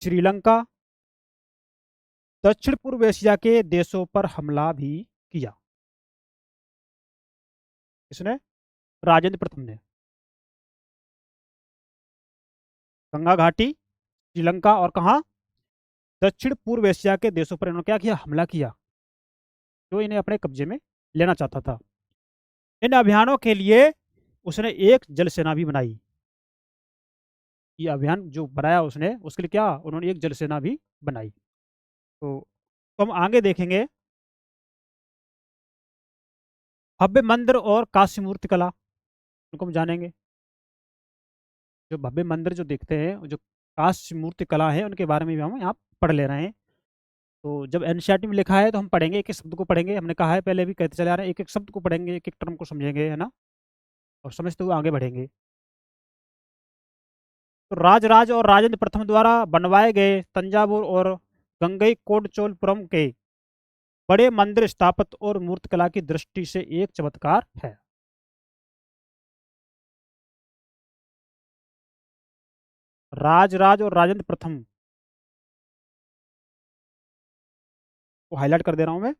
श्रीलंका, दक्षिण पूर्व एशिया के देशों पर हमला भी किया। किसने? राजेंद्र प्रथम ने। गंगा घाटी, श्रीलंका और कहा, दक्षिण पूर्व एशिया के देशों पर इन्होंने क्या किया, हमला किया, जो इन्हें अपने कब्जे में लेना चाहता था। इन अभियानों के लिए उसने एक जल सेना भी बनाई। ये अभियान जो बनाया उसने, उसके लिए क्या, उन्होंने एक जल सेना भी बनाई। तो हम आगे देखेंगे। भव्य मंदिर और काशी मूर्ति कला, उनको हम जानेंगे। जो भव्य मंदिर जो देखते हैं, जो काशी मूर्ति कला है, उनके बारे में भी हम यहाँ पढ़ ले रहे हैं। तो जब एनसीईआरटी में लिखा है तो हम पढ़ेंगे, एक एक शब्द को पढ़ेंगे, हमने कहा है पहले भी कहते चले आ रहे हैं, एक एक शब्द को पढ़ेंगे, एक एक टर्म को समझेंगे, है ना। और समझते हुए आगे बढ़ेंगे। तो राजराज और राजेंद्र प्रथम द्वारा बनवाए गए तंजावुर और गंगईकोंडचोलपुरम के बड़े मंदिर स्थापत्य और मूर्तिकला की दृष्टि से एक चमत्कार है। राजराज और राजेंद्र प्रथम को हाईलाइट कर दे रहा हूं मैं,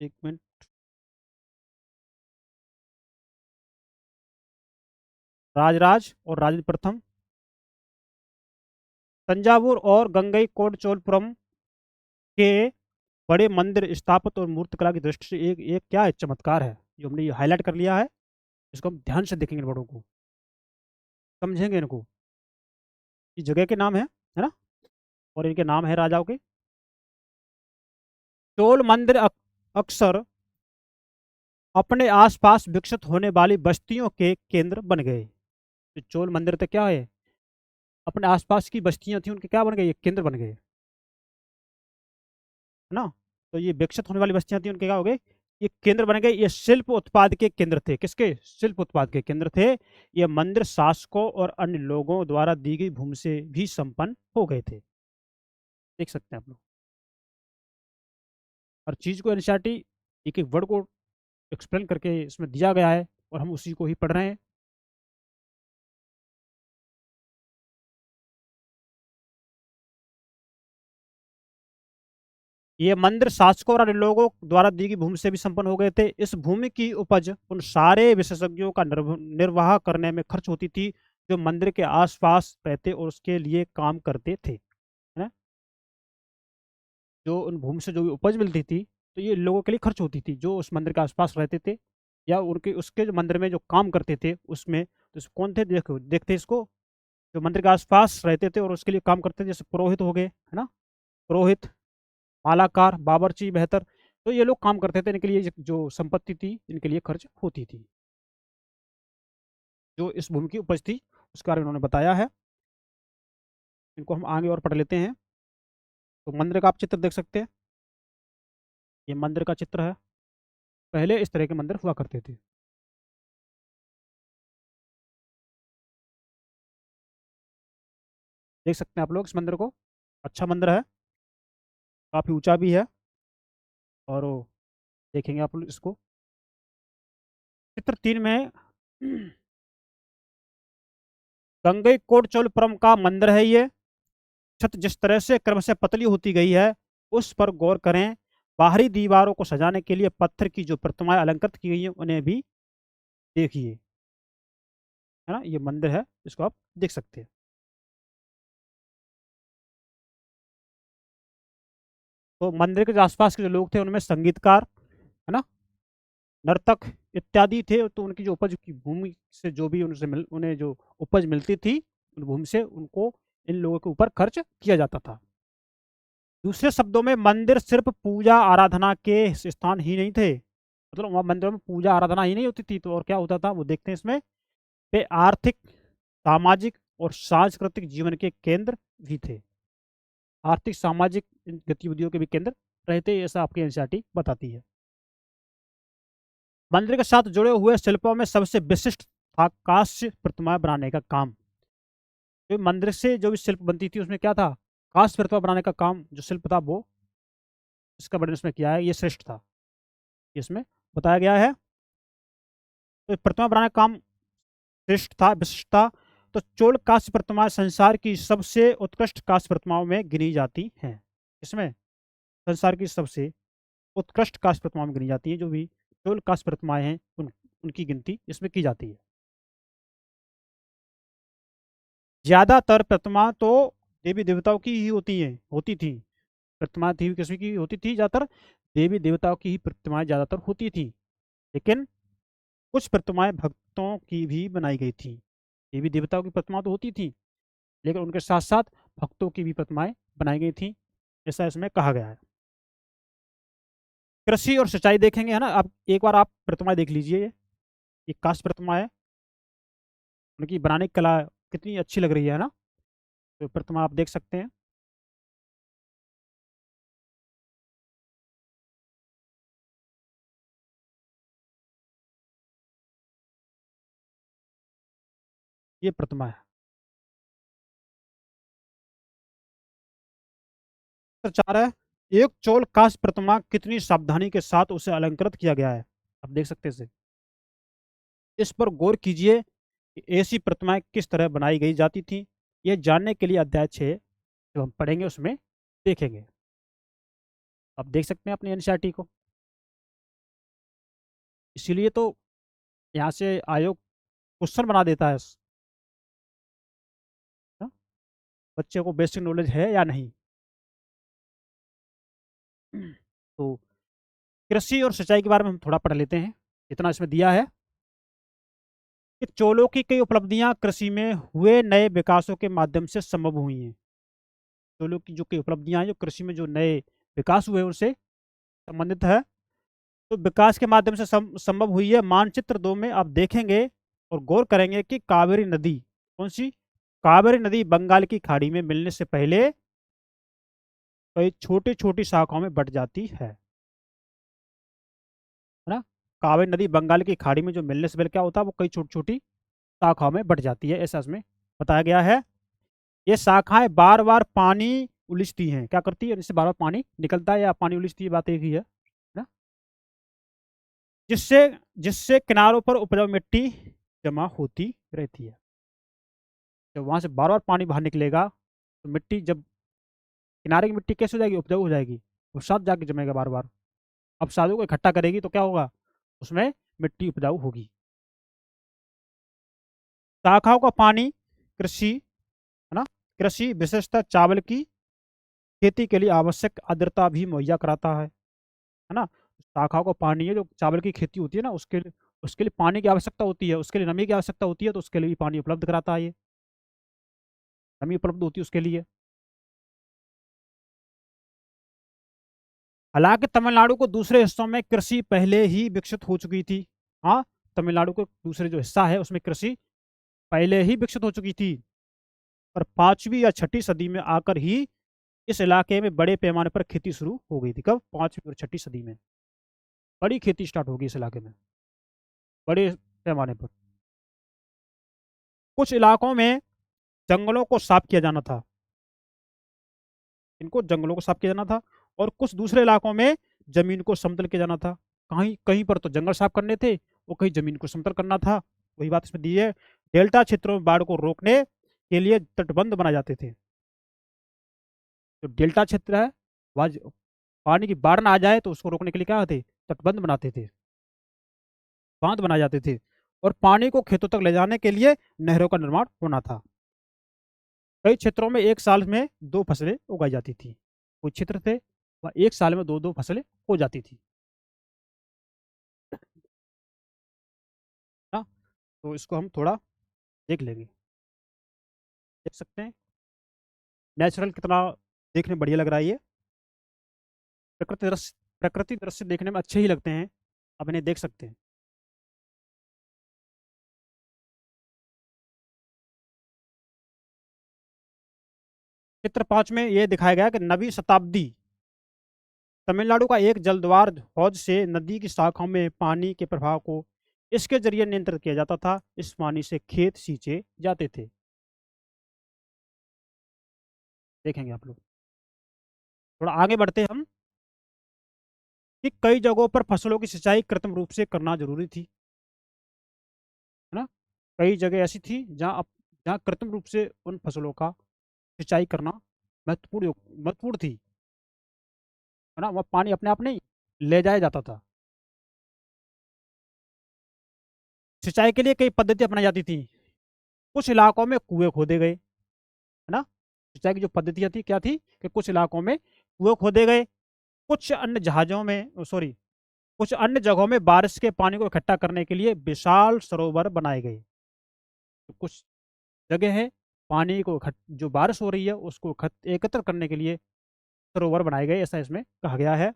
एक मिनट। राजराज और राजेंद्र प्रथम तंजावुर और गंगईकोंडचोलपुरम के बड़े मंदिर स्थापत्य और मूर्तिकला की दृष्टि से एक क्या है, चमत्कार है। जो हमने ये हाईलाइट कर लिया है, इसको हम ध्यान से देखेंगे, इन वर्डों को समझेंगे इनको। ये जगह के नाम है ना, और इनके नाम है राजाओं के। चोल मंदिर अक्सर अपने आसपास विकसित होने वाली बस्तियों के केंद्र बन गए। जो चोल मंदिर थे क्या है, अपने आसपास की बस्तियां थी, उनके क्या बन गए, ये केंद्र बन गए, है ना। तो ये विकसित होने वाली बस्तियां थी, उनके क्या हो गए, ये केंद्र बन गए। ये शिल्प उत्पाद के केंद्र थे, किसके, शिल्प उत्पाद के केंद्र थे। ये मंदिर शासकों और अन्य लोगों द्वारा दी गई भूमि से भी संपन्न हो गए थे। देख सकते हैं आप लोग, हर चीज को एनसीईआरटी एक एक वर्ड को एक्सप्लेन करके इसमें दिया गया है, और हम उसी को ही पढ़ रहे हैं। ये मंदिर शासकों और अन्य लोगों द्वारा दी गई भूमि से भी संपन्न हो गए थे। इस भूमि की उपज उन सारे विशेषज्ञों का निर्वाह करने में खर्च होती थी जो मंदिर के आसपास रहते और उसके लिए काम करते थे, है ना। जो उन भूमि से जो भी उपज मिलती थी, तो ये लोगों के लिए खर्च होती थी जो उस मंदिर के आसपास रहते थे, या उनके उसके जो मंदिर में जो काम करते थे उसमें। तो कौन थे, देखो देखते इसको, जो मंदिर के आसपास रहते थे और उसके लिए काम करते थे, जैसे पुरोहित हो गए, है ना, पुरोहित, मालाकार, बावर्ची, बेहतर। तो ये लोग काम करते थे, इनके लिए जो संपत्ति थी इनके लिए खर्च होती थी। जो इस भूमि की उपज थी उसके बारे में उन्होंने बताया है। इनको हम आगे और पढ़ लेते हैं। तो मंदिर का आप चित्र देख सकते हैं, ये मंदिर का चित्र है। पहले इस तरह के मंदिर हुआ करते थे। देख सकते हैं आप लोग इस मंदिर को, अच्छा मंदिर है, काफी ऊंचा भी है। और वो देखेंगे आप लोग इसको, चित्र 3 में गंगई कोटचोलपुरम का मंदिर है ये। छत जिस तरह से क्रम से पतली होती गई है उस पर गौर करें। बाहरी दीवारों को सजाने के लिए पत्थर की जो प्रतिमाएं अलंकृत की गई हैं उन्हें भी देखिए, है ना। ये मंदिर है, इसको आप देख सकते हैं। तो मंदिर के जो आसपास के जो लोग थे उनमें संगीतकार, है ना, नर्तक इत्यादि थे। तो उनकी जो उपज की भूमि से जो भी उन्हें जो उपज मिलती थी उन भूमि से, उनको इन लोगों के ऊपर खर्च किया जाता था। दूसरे शब्दों में मंदिर सिर्फ पूजा आराधना के स्थान ही नहीं थे, मतलब वहाँ मंदिरों में पूजा आराधना ही नहीं होती थी, तो और क्या होता था वो देखते हैं इसमें। वे आर्थिक, सामाजिक और सांस्कृतिक जीवन के केंद्र भी थे। आर्थिक सामाजिक गतिविधियों के भी केंद्र रहते, ऐसा आपकी एनसीईआरटी बताती है। मंदिर के साथ जुड़े हुए शिल्पों में सबसे विशिष्ट था कांस्य प्रतिमा बनाने का काम। जो मंदिर से जो भी शिल्प बनती थी उसमें क्या था, कांस्य प्रतिमा बनाने का काम जो शिल्प था वो इसका वर्णन इसमें किया है, ये श्रेष्ठ था, इसमें बताया गया है। तो प्रतिमा बनाने का काम श्रेष्ठ था, विशिष्ट था। तो चोल कांस्य प्रतिमा संसार की सबसे उत्कृष्ट कांस्य प्रतिमाओं में गिनी जाती हैं। इसमें संसार की सबसे उत्कृष्ट कांस्य प्रतिमाओं में गिनी जाती है। जो भी चोल कांस्य प्रतिमाएं हैं उनकी गिनती इसमें की जाती है। ज्यादातर प्रतिमा तो देवी देवताओं की ही होती थी। प्रतिमा थी किसी की होती थी, ज्यादातर देवी देवताओं की ही प्रतिमाएं ज्यादातर होती थी। लेकिन कुछ प्रतिमाएं भक्तों की भी बनाई गई थी। देवी देवताओं की प्रतिमा तो होती थी, लेकिन उनके साथ साथ भक्तों की भी प्रतिमाएं बनाई गई थी, ऐसा इसमें कहा गया है। कृषि और सिंचाई देखेंगे, है ना। अब एक बार आप प्रतिमा देख लीजिए, ये काष्ठ प्रतिमा है, उनकी बनाने की कला कितनी अच्छी लग रही है ना। तो प्रतिमा आप देख सकते हैं। ये प्रतिमा है। तो 4 है, एक चोल कांस्य प्रतिमा कितनी सावधानी के साथ उसे अलंकृत किया गया है। आप देख सकते हैं इसे। इस पर गौर कीजिए कि ऐसी प्रतिमाएं किस तरह बनाई गई जाती थी। यह जानने के लिए अध्याय 6 जो हम पढ़ेंगे उसमें देखेंगे। आप देख सकते हैं अपनी एनसीईआरटी को। इसीलिए तो यहाँ से आयोग क्वेश्चन बना देता है। हाँ? बच्चे को बेसिक नॉलेज है या नहीं। तो कृषि और सिंचाई के बारे में हम थोड़ा पढ़ लेते हैं, इतना इसमें दिया है कि चोलों की कई उपलब्धियां कृषि में हुए नए विकासों के माध्यम से संभव हुई हैं। चोलों की जो कई उपलब्धियां हैं, जो कृषि में जो नए विकास हुए उनसे संबंधित है। तो विकास के माध्यम से संभव हुई है। मानचित्र 2 में आप देखेंगे और गौर करेंगे कि कावेरी नदी, कौन सी, कावेरी नदी बंगाल की खाड़ी में मिलने से पहले कई छोटी छोटी शाखाओं में बट जाती है ना। कावेरी नदी बंगाल की खाड़ी में जो मिलने से पहले क्या होता है, वो कई छोटी छोटी शाखाओं में बट जाती है, ऐसा इसमें बताया गया है। ये शाखाएं बार बार पानी उलिचती हैं, क्या करती है, इससे बार बार पानी निकलता है या पानी उलिचती है, बात एक ही है ना। जिससे जिससे किनारों पर उपजाऊ मिट्टी जमा होती रहती है। जब वहां से बार बार पानी बाहर निकलेगा तो मिट्टी, जब किनारे की मिट्टी कैसे हो जाएगी, उपजाऊ हो जाएगी, वो साथ जाके जमेगा बार बार। अब साधु को इकट्ठा करेगी तो क्या होगा, उसमें मिट्टी उपजाऊ होगी। शाखाओं का पानी कृषि, है ना, कृषि विशेषतः चावल की खेती के लिए आवश्यक आर्द्रता भी मुहैया कराता है ना। शाखाओं का पानी है, जो चावल की खेती होती है ना, उसके लिए पानी की आवश्यकता होती है, उसके लिए नमी की आवश्यकता होती है, तो उसके लिए भी पानी उपलब्ध कराता है, ये नमी उपलब्ध होती है उसके लिए। हालांकि तमिलनाडु को दूसरे हिस्सों में कृषि पहले ही विकसित हो चुकी थी। हाँ, तमिलनाडु को दूसरे जो हिस्सा है उसमें कृषि पहले ही विकसित हो चुकी थी। पर 5वीं या 6ठी सदी में आकर ही इस इलाके में बड़े पैमाने पर खेती शुरू हो गई थी। कब, 5वीं और 6ठी सदी में बड़ी खेती स्टार्ट होगी इस इलाके में, बड़े पैमाने पर। कुछ इलाकों में जंगलों को साफ किया जाना था, इनको जंगलों को साफ किया जाना था। और कुछ दूसरे इलाकों में जमीन को समतल किया जाना था। कहीं कहीं पर तो जंगल साफ करने थे और कहीं जमीन को समतल करना था। वही बात इसमें दी है। डेल्टा क्षेत्रों में बाढ़ को रोकने के लिए तटबंध बनाए जाते थे। जो डेल्टा क्षेत्र है, वहाँ पानी की बाढ़ ना आ जाए तो उसको रोकने के लिए क्या होते, तटबंध बनाते थे, बांध बनाए जाते थे। और पानी को खेतों तक ले जाने के लिए नहरों का निर्माण होना था। कई क्षेत्रों में एक साल में 2 फसलें उगाई जाती थी। कुछ क्षेत्र थे वह एक साल में दो दो फसलें हो जाती थी ना। तो इसको हम थोड़ा देख लेंगे। देख सकते हैं नेचुरल कितना देखने में बढ़िया लग रहा है ये। प्रकृति दृश्य देखने में अच्छे ही लगते हैं। आप इन्हें देख सकते हैं। चित्र 5 में ये दिखाया गया कि 9वीं शताब्दी तमिलनाडु का एक जलद्वार हौज से नदी की शाखाओं में पानी के प्रवाह को इसके जरिए नियंत्रित किया जाता था। इस पानी से खेत सींचे जाते थे। देखेंगे आप लोग। थोड़ा आगे बढ़ते हम कि कई जगहों पर फसलों की सिंचाई कृत्रिम रूप से करना जरूरी थी, है ना। कई जगह ऐसी थी जहाँ कृत्रिम रूप से उन फसलों का सिंचाई करना महत्वपूर्ण थी, है ना। वह पानी अपने आप नहीं ले जाया जाता था। सिंचाई के लिए कई पद्धति अपनाई जाती थी। कुछ इलाकों में कुएं खोदे गए, है ना। सिंचाई की जो पद्धतियां थी क्या थी कि कुछ इलाकों में कुएं खोदे गए। कुछ अन्य जहाजों में सॉरी कुछ अन्य जगहों में बारिश के पानी को इकट्ठा करने के लिए विशाल सरोवर बनाए गए। तो कुछ जगह है, पानी को जो बारिश हो रही है उसको एकत्र करने के लिए सरोवर बनाए गए, ऐसा इसमें कहा गया है।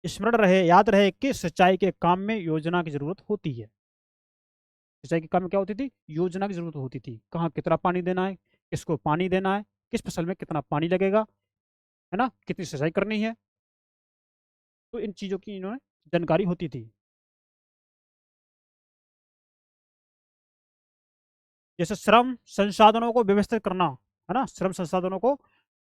स्मरण रहे, याद रहे कि सिंचाई के काम में योजना की जरूरत होती है। सिंचाई के काम में क्या होती थी, योजना की जरूरत होती थी। कहाँ कितना पानी देना है, किसको पानी देना है, किस फसल में कितना पानी लगेगा, है ना, कितनी सिंचाई करनी है। तो इन चीजों की इन्होंने जानकारी होती थी। जैसे श्रम संसाधनों को व्यवस्थित करना, है ना, श्रम संसाधनों को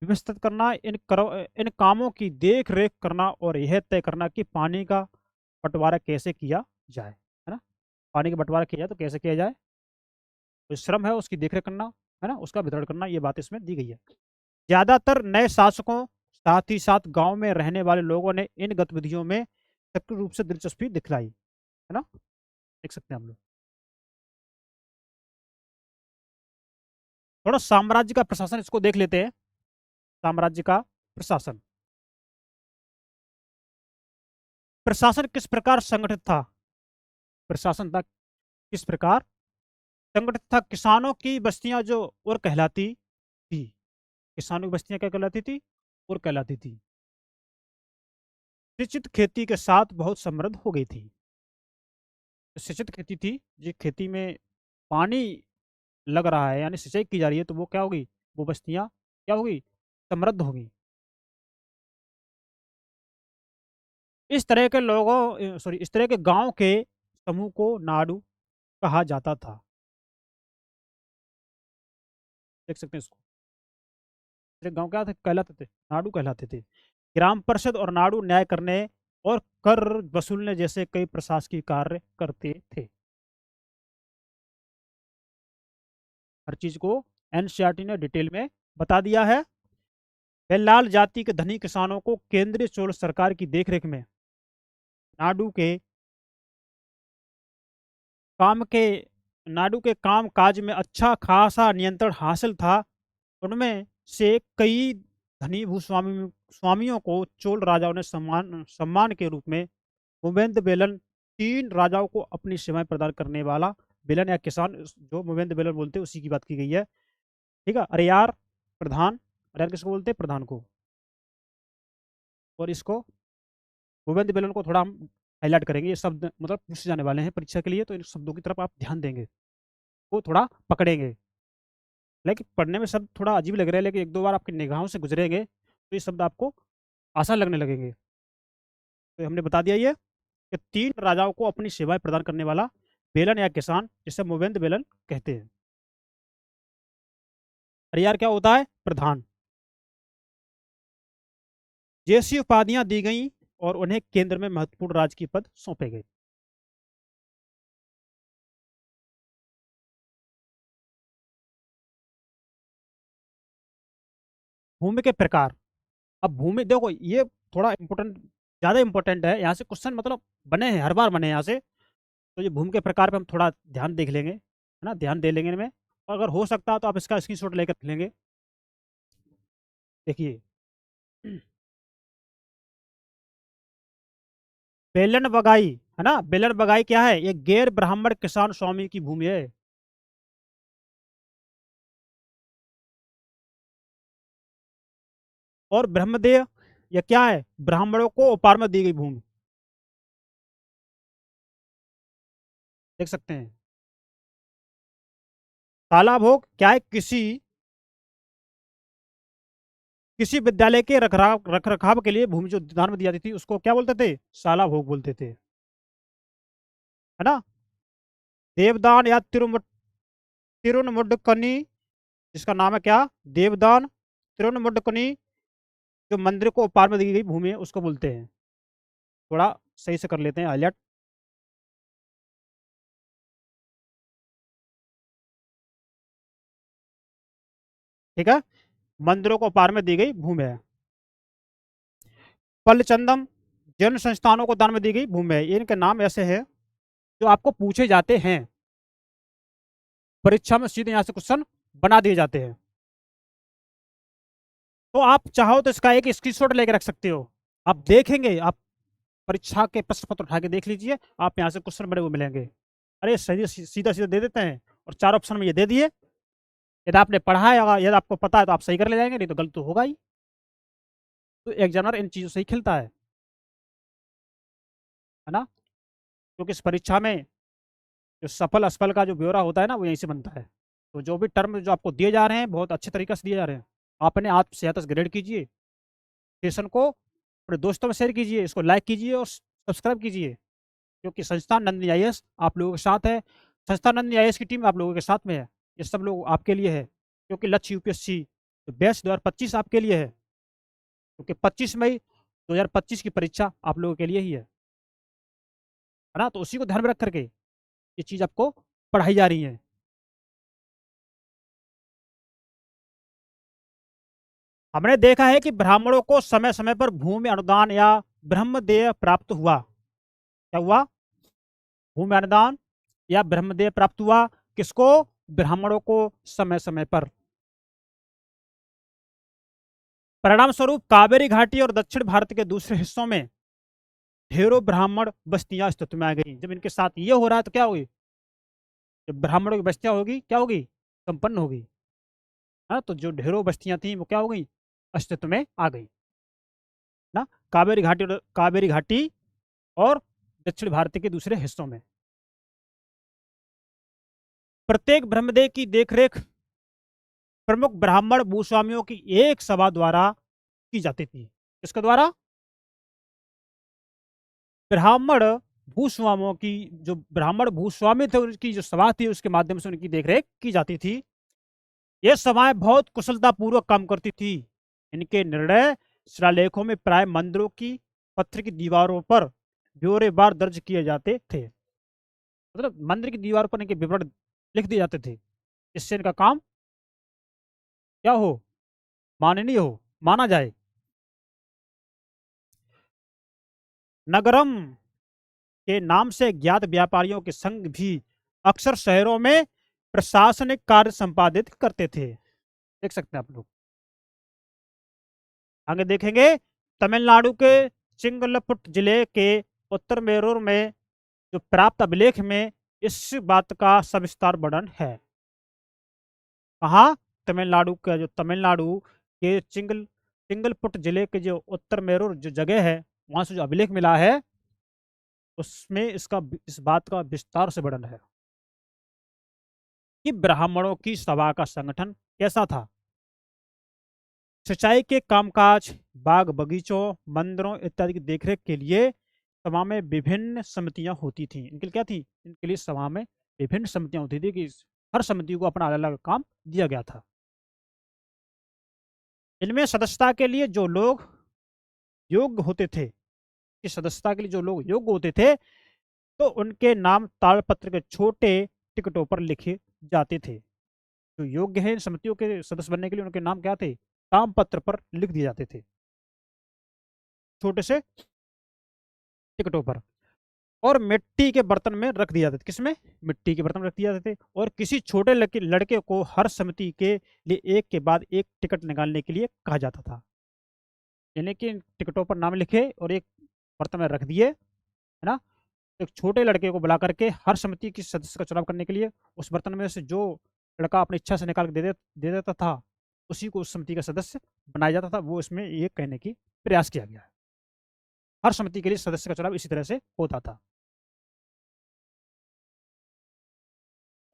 व्यवस्थित करना, इन कामों की देख रेख करना और यह तय करना कि पानी का बंटवारा कैसे किया जाए, है ना, पानी का बंटवारा किया जाए तो कैसे किया जाए, तो श्रम है उसकी देखरेख करना, है ना, उसका वितरण करना, ये बात इसमें दी गई है। ज्यादातर नए शासकों साथ ही साथ गांव में रहने वाले लोगों ने इन गतिविधियों में सक्रिय रूप से दिलचस्पी दिखलाई, है ना, देख सकते हैं हम लोग। थोड़ा साम्राज्य का प्रशासन इसको देख लेते हैं। साम्राज्य का प्रशासन, प्रशासन किस प्रकार संगठित था, प्रशासन था किस प्रकार संगठित था। किसानों की बस्तियां जो और कहलाती थी, किसानों की बस्तियां क्या कहलाती थी, और कहलाती थी। सिंचित खेती के साथ बहुत समृद्ध हो गई थी। जो सिंचित खेती थी, जिस खेती में पानी लग रहा है यानी सिंचाई की जा रही है, तो वो क्या होगी, वो बस्तियां क्या होगी, समृद्ध होगी। इस तरह के लोगों सॉरी इस तरह के गांव के समूह को नाडु कहा जाता था, देख सकते हैं इसको। तेरे गांव क्या थे, कहलाते थे, नाडु कहलाते थे। ग्राम परिषद और नाडु न्याय करने और कर वसूलने जैसे कई प्रशासकीय कार्य करते थे। हर चीज को एनसीईआरटी ने डिटेल में बता दिया है। बेल्लाल जाति के धनी किसानों को केंद्रीय चोल सरकार की देखरेख में नाडु के काम के नाडु के काम काज में अच्छा खासा नियंत्रण हासिल था। उनमें से कई धनी स्वामियों को चोल राजाओं ने सम्मान सम्मान के रूप में मुवेंद बेलन, तीन राजाओं को अपनी सेवाएं प्रदान करने वाला बेलन या किसान, जो मुवेंद बेलन बोलते हैं उसी की बात की गई है। ठीक है, अरियार प्रधान, अरियार किसको बोलते हैं, प्रधान को। और इसको मुवेंद बेलन को थोड़ा हम हाईलाइट करेंगे, ये शब्द मतलब पूछे जाने वाले हैं परीक्षा के लिए, तो इन शब्दों की तरफ आप ध्यान देंगे, वो थोड़ा पकड़ेंगे। लेकिन पढ़ने में शब्द थोड़ा अजीब लग रहे हैं, लेकिन एक दो बार आपकी निगाहों से गुजरेंगे तो ये शब्द आपको आसान लगने लगेंगे। तो हमने बता दिया ये कि तीन राजाओं को अपनी सेवाएं प्रदान करने वाला बेलन या किसान, जिसे मुवेंद बेलन कहते हैं। अरियार क्या होता है, प्रधान। जैसी उपाधियां दी गई और उन्हें केंद्र में महत्वपूर्ण राजकीय पद सौंपे गए। भूमि के प्रकार, अब भूमि देखो ये थोड़ा इंपोर्टेंट, ज्यादा इंपॉर्टेंट है, यहाँ से क्वेश्चन मतलब बने हैं, हर बार बने हैं यहाँ से। तो ये भूमि के प्रकार पे हम थोड़ा ध्यान देख लेंगे, है ना, ध्यान दे लेंगे इनमें। और अगर हो सकता है तो आप इसका स्क्रीनशॉट लेकर रख लेंगे। देखिए, बेलन बगाई, है ना, बेलन बगाई क्या है, ये गैर ब्राह्मण किसान स्वामी की भूमि है। और ब्रह्मदेव, ये क्या है, ब्राह्मणों को उपहार में दी गई भूमि, देख सकते हैं। ताला भोग क्या है, किसी विद्यालय के रख रखाव के लिए भूमि जो दान में दी जाती थी उसको क्या बोलते थे, साला भोग बोलते थे, है ना। देवदान या तिरुनमुड्डकनी, जिसका नाम है क्या, देवदान तिरुनमुड्डकनी, जो मंदिर को उपहार में दी गई भूमि है उसको बोलते हैं। थोड़ा सही से कर लेते हैं हाईलाइट। ठीक है, मंदिरों को उपहार में दी गई भूमि है। पल्लचंदम, जैन संस्थानों को दान में दी गई भूमि है। इनके नाम ऐसे हैं जो आपको पूछे जाते हैं, परीक्षा में सीधे यहाँ से क्वेश्चन बना दिए जाते हैं। तो आप चाहो तो इसका एक स्क्रीनशॉट लेके रख सकते हो, आप देखेंगे, आप परीक्षा के प्रश्न पत्र उठा के देख लीजिए, आप यहाँ से क्वेश्चन बड़े हुए मिलेंगे। अरे सही सीधा सीधा दे देते हैं, और चार ऑप्शन में ये दे दिए। यदि आपने पढ़ा है, यदि आपको पता है तो आप सही कर ले जाएंगे, नहीं तो गलत तो होगा ही। तो एग्जामिनर इन चीजों से ही खिलता है ना, क्योंकि इस परीक्षा में जो सफल असफल का जो ब्यौरा होता है ना, वो यहीं से बनता है। तो जो भी टर्म जो आपको दिए जा रहे हैं बहुत अच्छे तरीके से दिए जा रहे हैं, आपने आप से ग्रेड कीजिए, सेशन को अपने दोस्तों में शेयर कीजिए, इसको लाइक कीजिए और सब्सक्राइब कीजिए, क्योंकि संस्थान नंदिनी आईएएस आप लोगों के साथ है, संस्थान नंदिनी आईएएस की टीम आप लोगों के साथ में है। ये सब लोग आपके लिए है, क्योंकि लक्ष्य यूपीएससी बैच 2025 आपके लिए है, क्योंकि 25 मई 2025 की परीक्षा आप लोगों के लिए ही है ना। तो उसी को ध्यान में रख करके ये चीज आपको पढ़ाई जा रही है। हमने देखा है कि ब्राह्मणों को समय समय पर भूमि अनुदान या ब्रह्मदेय प्राप्त हुआ। क्या हुआ? भूमि अनुदान या ब्रह्मदेय प्राप्त हुआ। किसको? ब्राह्मणों को समय समय पर। परिणाम स्वरूप कावेरी घाटी और दक्षिण भारत के दूसरे हिस्सों में ढेरों ब्राह्मण बस्तियां अस्तित्व में आ गई। जब इनके साथ ये हो रहा है तो क्या होगी? जब ब्राह्मणों की बस्तियां होगी क्या होगी? संपन्न होगी। हाँ, तो जो ढेरों बस्तियां थी वो क्या हो गई? अस्तित्व में आ गई ना। कावेरी घाटी और दक्षिण भारत के दूसरे हिस्सों में प्रत्येक ब्रह्मदेव की देखरेख प्रमुख ब्राह्मण भूस्वामियों की एक सभा द्वारा की जाती थी। किसके द्वारा? ब्राह्मण भूस्वामियों की, जो ब्राह्मण भूस्वामी थे उनकी जो सभा थी उसके माध्यम से उनकी देखरेख की जाती थी। ये सभाएं बहुत कुशलता पूर्वक काम करती थी। इनके निर्णय शिलालेखों में प्राय मंदिरों की पत्थर की दीवारों पर ब्यौरेवार दर्ज किए जाते थे। मतलब मंदिर की दीवार पर इनके विवरण लिख दिए जाते थे, जिससे इनका काम क्या हो? माननीय हो, माना जाए। नगरम के नाम से ज्ञात व्यापारियों के संघ भी अक्सर शहरों में प्रशासनिक कार्य संपादित करते थे। देख सकते हैं आप लोग। आगे देखेंगे, तमिलनाडु के चिंगलपुट जिले के उत्तर मेरूर में जो प्राप्त अभिलेख में इस बात का सविस्तार वर्णन है। कहाँ? तमिलनाडु के चिंगलपुट जिले के जो उत्तर मेरूर जो जगह है, वहां से जो अभिलेख मिला है उसमें इस बात का विस्तार से वर्णन है कि ब्राह्मणों की सभा का संगठन कैसा था। सिंचाई के कामकाज, बाग बगीचों, मंदिरों इत्यादि की देखरेख के लिए सभा में विभिन्न समितियां होती थी। इनके लिए क्या थी? इनके लिए सभा में विभिन्न समितियां होती थी कि हर समिति को अपना अलग अलग काम दिया गया था। इनमें सदस्यता के लिए जो लोग योग्य होते थे, कि सदस्यता के लिए जो लोग योग्य होते थे तो उनके नाम ताड़पत्र के छोटे टिकटों पर लिखे जाते थे। जो योग्य है इन समितियों के सदस्य बनने के लिए, उनके नाम क्या थे? तामपत्र पर लिख दिए जाते थे, छोटे से टिकटों पर। और मिट्टी के बर्तन में रख दिए जाते थे। किसमें? मिट्टी के बर्तन में रख दिए जाते थे। और किसी छोटे लड़के को हर समिति के लिए एक के बाद एक टिकट निकालने के लिए कहा जाता था। यानी कि टिकटों पर नाम लिखे और एक बर्तन में रख दिए, है ना। एक छोटे लड़के को बुला करके हर समिति की सदस्य का चुनाव करने के लिए उस बर्तन में से जो लड़का अपनी इच्छा से निकाल के दे देता था उसी को उस समिति का सदस्य बनाया जाता था। वो इसमें ये कहने की प्रयास किया गया है। हर समिति के लिए सदस्य का चुनाव इसी तरह से होता था।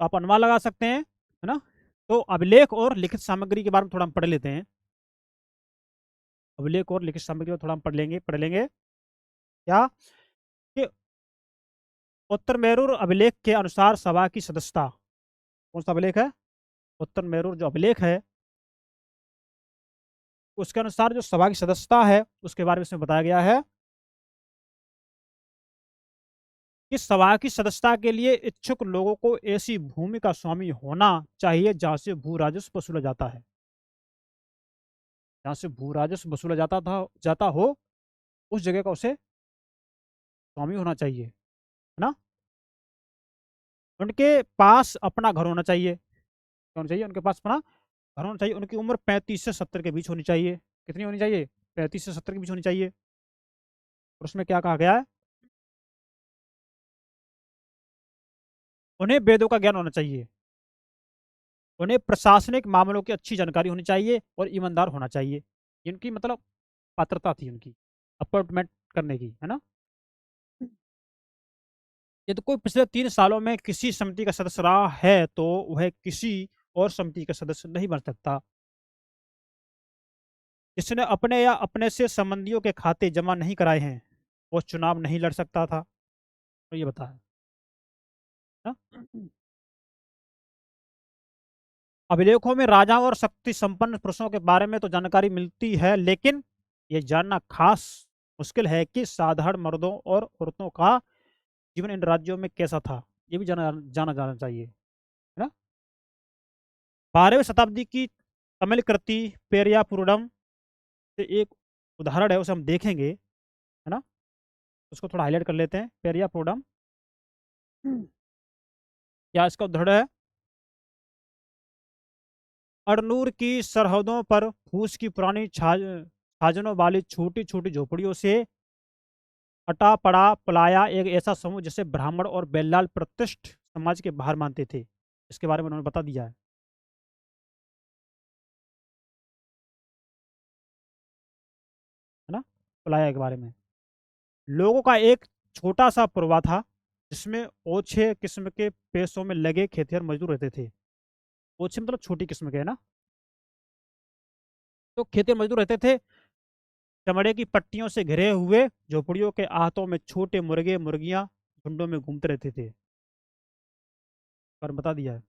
तो आप अनुमान लगा सकते हैं, है ना। तो अभिलेख और लिखित सामग्री के बारे में थोड़ा हम पढ़ लेते हैं। अभिलेख और लिखित सामग्री में थोड़ा हम पढ़ लेंगे क्या? कि उत्तर मेरूर अभिलेख के अनुसार सभा की सदस्यता, कौन सा अभिलेख है? उत्तर मेरूर जो अभिलेख है उसके अनुसार जो सभा की सदस्यता है उसके बारे में इसमें बताया गया है कि सभा की सदस्यता के लिए इच्छुक लोगों को ऐसी भूमि का स्वामी होना चाहिए जहां से भू राजस्व वसूला जाता है। जहां से भू राजस्व वसूला जाता हो उस जगह का उसे स्वामी होना चाहिए, है ना। उनके पास अपना घर होना चाहिए। क्या होना चाहिए? उनके पास अपना घर होना चाहिए। उनकी उम्र 35 से 70 के बीच होनी चाहिए। कितनी होनी चाहिए? 35 से 70 के बीच होनी चाहिए। और उसमें क्या कहा गया है? उन्हें वेदों का ज्ञान होना चाहिए। उन्हें प्रशासनिक मामलों की अच्छी जानकारी होनी चाहिए और ईमानदार होना चाहिए। इनकी मतलब पात्रता थी उनकी अपॉइंटमेंट करने की, है ना। यदि कोई पिछले 3 सालों में किसी समिति का सदस्य रहा है तो वह किसी और समिति का सदस्य नहीं बन सकता। जिसने अपने या अपने से संबंधियों के खाते जमा नहीं कराए हैं वो चुनाव नहीं लड़ सकता था। तो ये बताया ना। अभिलेखों में राजाओं और शक्ति संपन्न पुरुषों के बारे में तो जानकारी मिलती है, लेकिन ये जानना खास मुश्किल है कि साधारण मर्दों और औरतों का जीवन इन राज्यों में कैसा था। ये भी जाना जाना जाना चाहिए, है ना। 12वीं शताब्दी की तमिल कृति पेरियापुरम से एक उदाहरण है, उसे हम देखेंगे, है ना। उसको थोड़ा हाईलाइट कर लेते हैं। पेरियापुरम क्या इसका उदाहरण है? अरनूर की सरहदों पर फूस की पुरानी छाजनों वाली छोटी छोटी झोपड़ियों से हटा पड़ा पलाया एक ऐसा समूह जिसे ब्राह्मण और बेल्लाल प्रतिष्ठ समाज के बाहर मानते थे। इसके बारे में उन्होंने बता दिया है ना, पलाया के बारे में। लोगों का एक छोटा सा पुरवा था जिसमें ओछे किस्म के पेशों में लगे खेतिहर मजदूर रहते थे। ओछे मतलब छोटी किस्म के, है ना। तो खेतिहर मजदूर रहते थे। चमड़े की पट्टियों से घिरे हुए झोपड़ियों के आहतों में छोटे मुर्गे मुर्गियां झुंडों में घूमते रहते थे। पर बता दिया है।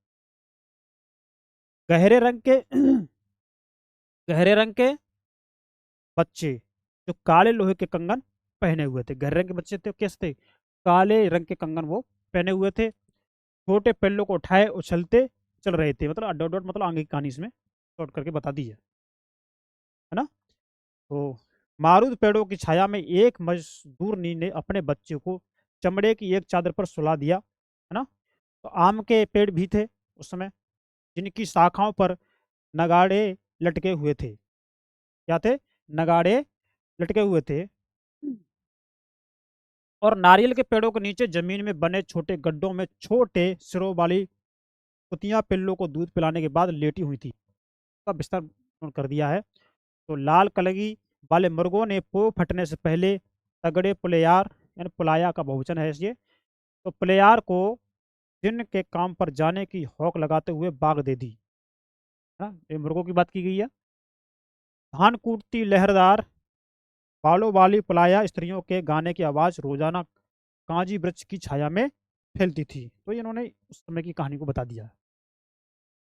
गहरे रंग के गहरे रंग के बच्चे जो काले लोहे के कंगन पहने हुए थे, गहरे रंग के बच्चे थे, कैसे थे? काले रंग के कंगन वो पहने हुए थे, छोटे पिल्लों को उठाए उछलते चल रहे थे। मतलब डॉट डॉट मतलब आगे की कहानी इसमें शॉर्ट करके बता दी है ना। तो मारूद पेड़ों की छाया में एक मजदूर नी ने अपने बच्चे को चमड़े की एक चादर पर सुला दिया, है ना। तो आम के पेड़ भी थे उस समय, जिनकी शाखाओं पर नगाड़े लटके हुए थे। क्या थे? नगाड़े लटके हुए थे। और नारियल के पेड़ों के नीचे जमीन में बने छोटे गड्ढों में छोटे सिरों वाली कुतियां पिल्लों को दूध पिलाने के बाद लेटी हुई थी। का विस्तार कर दिया है। तो लाल कलगी वाले मुर्गों ने पो फटने से पहले तगड़े पुलेयार, यानी पुलाया का बहुवचन है ये, तो पुलेयार को दिन के काम पर जाने की हौक लगाते हुए बाग दे दी, है ना। ये मुर्गों की बात की गई है। धान कूटती लहरदार बालों वाली पुलाया स्त्रियों के गाने की आवाज रोजाना कांजी वृक्ष की छाया में फैलती थी। तो ये इन्होंने उस समय की कहानी को बता दिया।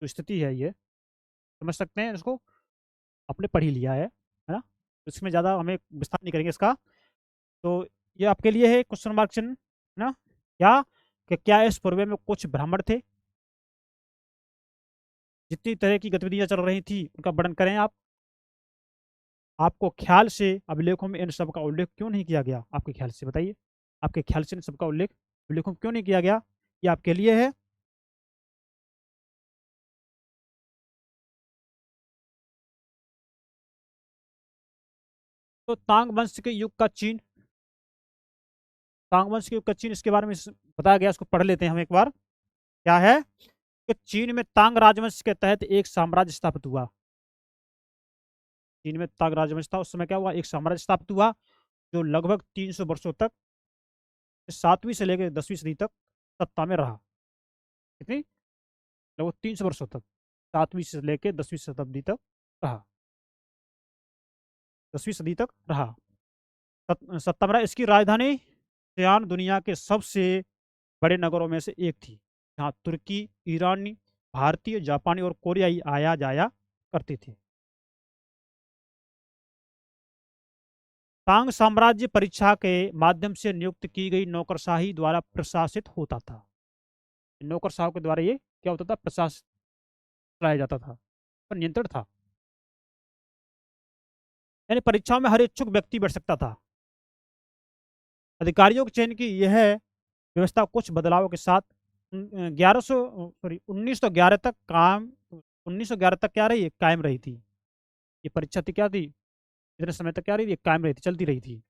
तो स्थिति है ये, समझ सकते हैं इसको, आपने पढ़ ही लिया है ना। तो इसमें ज़्यादा हमें विस्तार नहीं करेंगे इसका। तो ये आपके लिए है क्वेश्चन मार्क चिन्ह, है ना। क्या कि क्या इस पूर्वे में कुछ ब्राह्मण थे? जितनी तरह की गतिविधियां चल रही थी उनका वर्णन करें आप। आपको ख्याल से अभिलेखों में इन सब का उल्लेख क्यों नहीं किया गया? आपके ख्याल से बताइए, आपके ख्याल से इन सब का उल्लेख अभिलेखों में क्यों नहीं किया गया? ये आपके लिए है। तो तांग वंश के युग का चीन, तांग वंश के युग का चीन, इसके बारे में बताया गया, इसको पढ़ लेते हैं हम एक बार। क्या है कि चीन में तांग राजवंश के तहत एक साम्राज्य स्थापित हुआ। चीन में तांग राजवंश था, उस समय क्या हुआ? एक साम्राज्य स्थापित हुआ जो लगभग 300 वर्षों तक, 7वीं से लेकर 10वीं सदी तक सत्ता में रहा। कितनी? लगभग 300 वर्षों तक, 7वीं से लेकर 10वीं शताब्दी तक रहा, 10वीं सदी तक रहा, सत्ता में रहा। इसकी राजधानी सियान दुनिया के सबसे बड़े नगरों में से एक थी, जहाँ तुर्की, ईरानी, भारतीय, जापानी और कोरियाई आया जाया करते थे। तांग साम्राज्य परीक्षा के माध्यम से नियुक्त की गई नौकरशाही द्वारा प्रशासित होता था। नौकरशाहों के द्वारा ये क्या होता था? प्रशासित चलाया जाता था, पर नियंत्रण था। यानी परीक्षाओं में हर इच्छुक व्यक्ति बैठ सकता था। अधिकारियों के चयन की यह व्यवस्था कुछ बदलावों के साथ 1911 तक काम 1911 तक क्या रही? कायम रही थी। ये परीक्षा थी क्या थी? इतने समय तक क्या रही थी? कायम रही थी, चलती रही थी।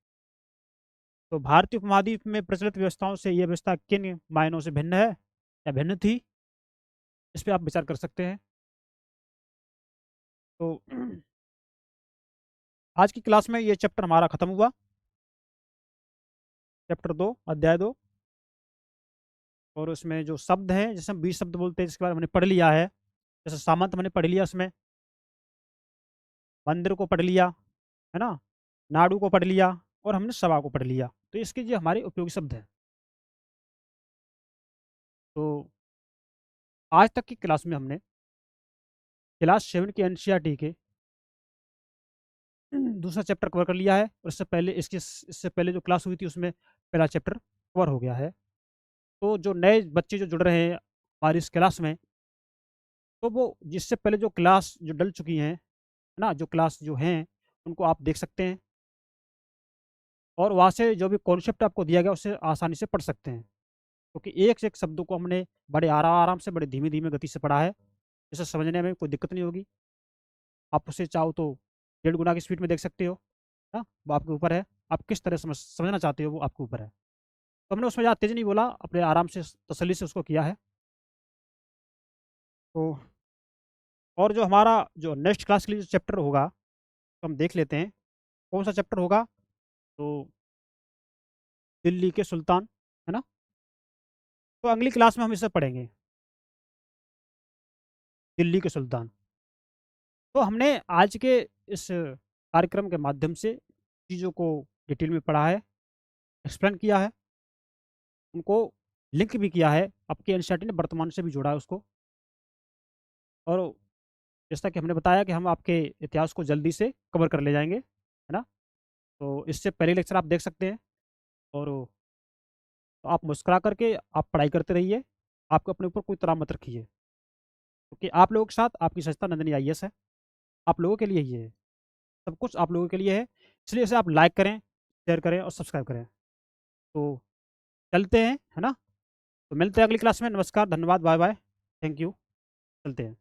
तो भारतीय उपमहाद्वीप में प्रचलित व्यवस्थाओं से यह व्यवस्था किन मायनों से भिन्न है या भिन्न थी? इस पर आप विचार कर सकते हैं। तो आज की क्लास में ये चैप्टर हमारा खत्म हुआ, चैप्टर 2, अध्याय 2। और उसमें जो शब्द हैं, जैसे हम 20 शब्द बोलते हैं, जिसके बारे में हमने पढ़ लिया है। जैसे सामंत हमने पढ़ लिया, उसमें मंदिर को पढ़ लिया, है ना, नाडू को पढ़ लिया, और हमने सभा को पढ़ लिया। तो इसके जो हमारे उपयोगी शब्द हैं। तो आज तक की क्लास में हमने क्लास 7 के एनसीईआरटी के दूसरा चैप्टर कवर कर लिया है, और इससे पहले जो क्लास हुई थी उसमें पहला चैप्टर कवर हो गया है। तो जो नए बच्चे जो जुड़ रहे हैं हमारी इस क्लास में, तो वो जिससे पहले जो क्लास जो डल चुकी हैं, है ना? जो क्लास जो हैं, उनको आप देख सकते हैं, और वहाँ से जो भी कॉन्सेप्ट आपको दिया गया, उससे आसानी से पढ़ सकते हैं। क्योंकि एक से एक शब्दों को हमने बड़े आराम से, बड़े धीमे-धीमे गति से पढ़ा है, जिससे समझने में कोई दिक्कत नहीं होगी। आप उसे चाहो तो डेढ़ गुना की स्पीड में देख सकते हो, हाँ? वो आपके ऊपर है, आप किस तरह समझना चाहते हो वो आपके ऊपर है। तो हमने उसमें ज़्यादा तेज़ नहीं बोला, अपने आराम से तसल्ली से उसको किया है। तो और जो हमारा जो नेक्स्ट क्लास के लिए जो चैप्टर होगा, तो हम देख लेते हैं, कौन-सा चैप्टर होगा? तो दिल्ली के सुल्तान, है ना? तो अगली क्लास में हम इसे पढ़ेंगे, दिल्ली के सुल्तान। तो हमने आज के इस कार्यक्रम के माध्यम से चीज़ों को डिटेल में पढ़ा है, एक्सप्लेन किया है, उनको लिंक भी किया है, आपके एनसीईआरटी ने वर्तमान से भी जोड़ा है उसको। और जैसा कि हमने बताया कि हम आपके इतिहास को जल्दी से कवर कर ले जाएँगे, है ना? तो इससे पहले लेक्चर आप देख सकते हैं, और तो आप मुस्कुरा करके आप पढ़ाई करते रहिए, आपको अपने ऊपर कोई तनाव मत रखिए, क्योंकि आप लोगों के साथ आपकी संस्था नंदिनी आईएएस है, आप लोगों के लिए ही है, सब कुछ आप लोगों के लिए है, इसलिए इसे आप लाइक करें, शेयर करें और सब्सक्राइब करें। तो चलते हैं, है ना? तो मिलते हैं अगली क्लास में, नमस्कार, धन्यवाद, बाय-बाय, थैंक यू, चलते हैं।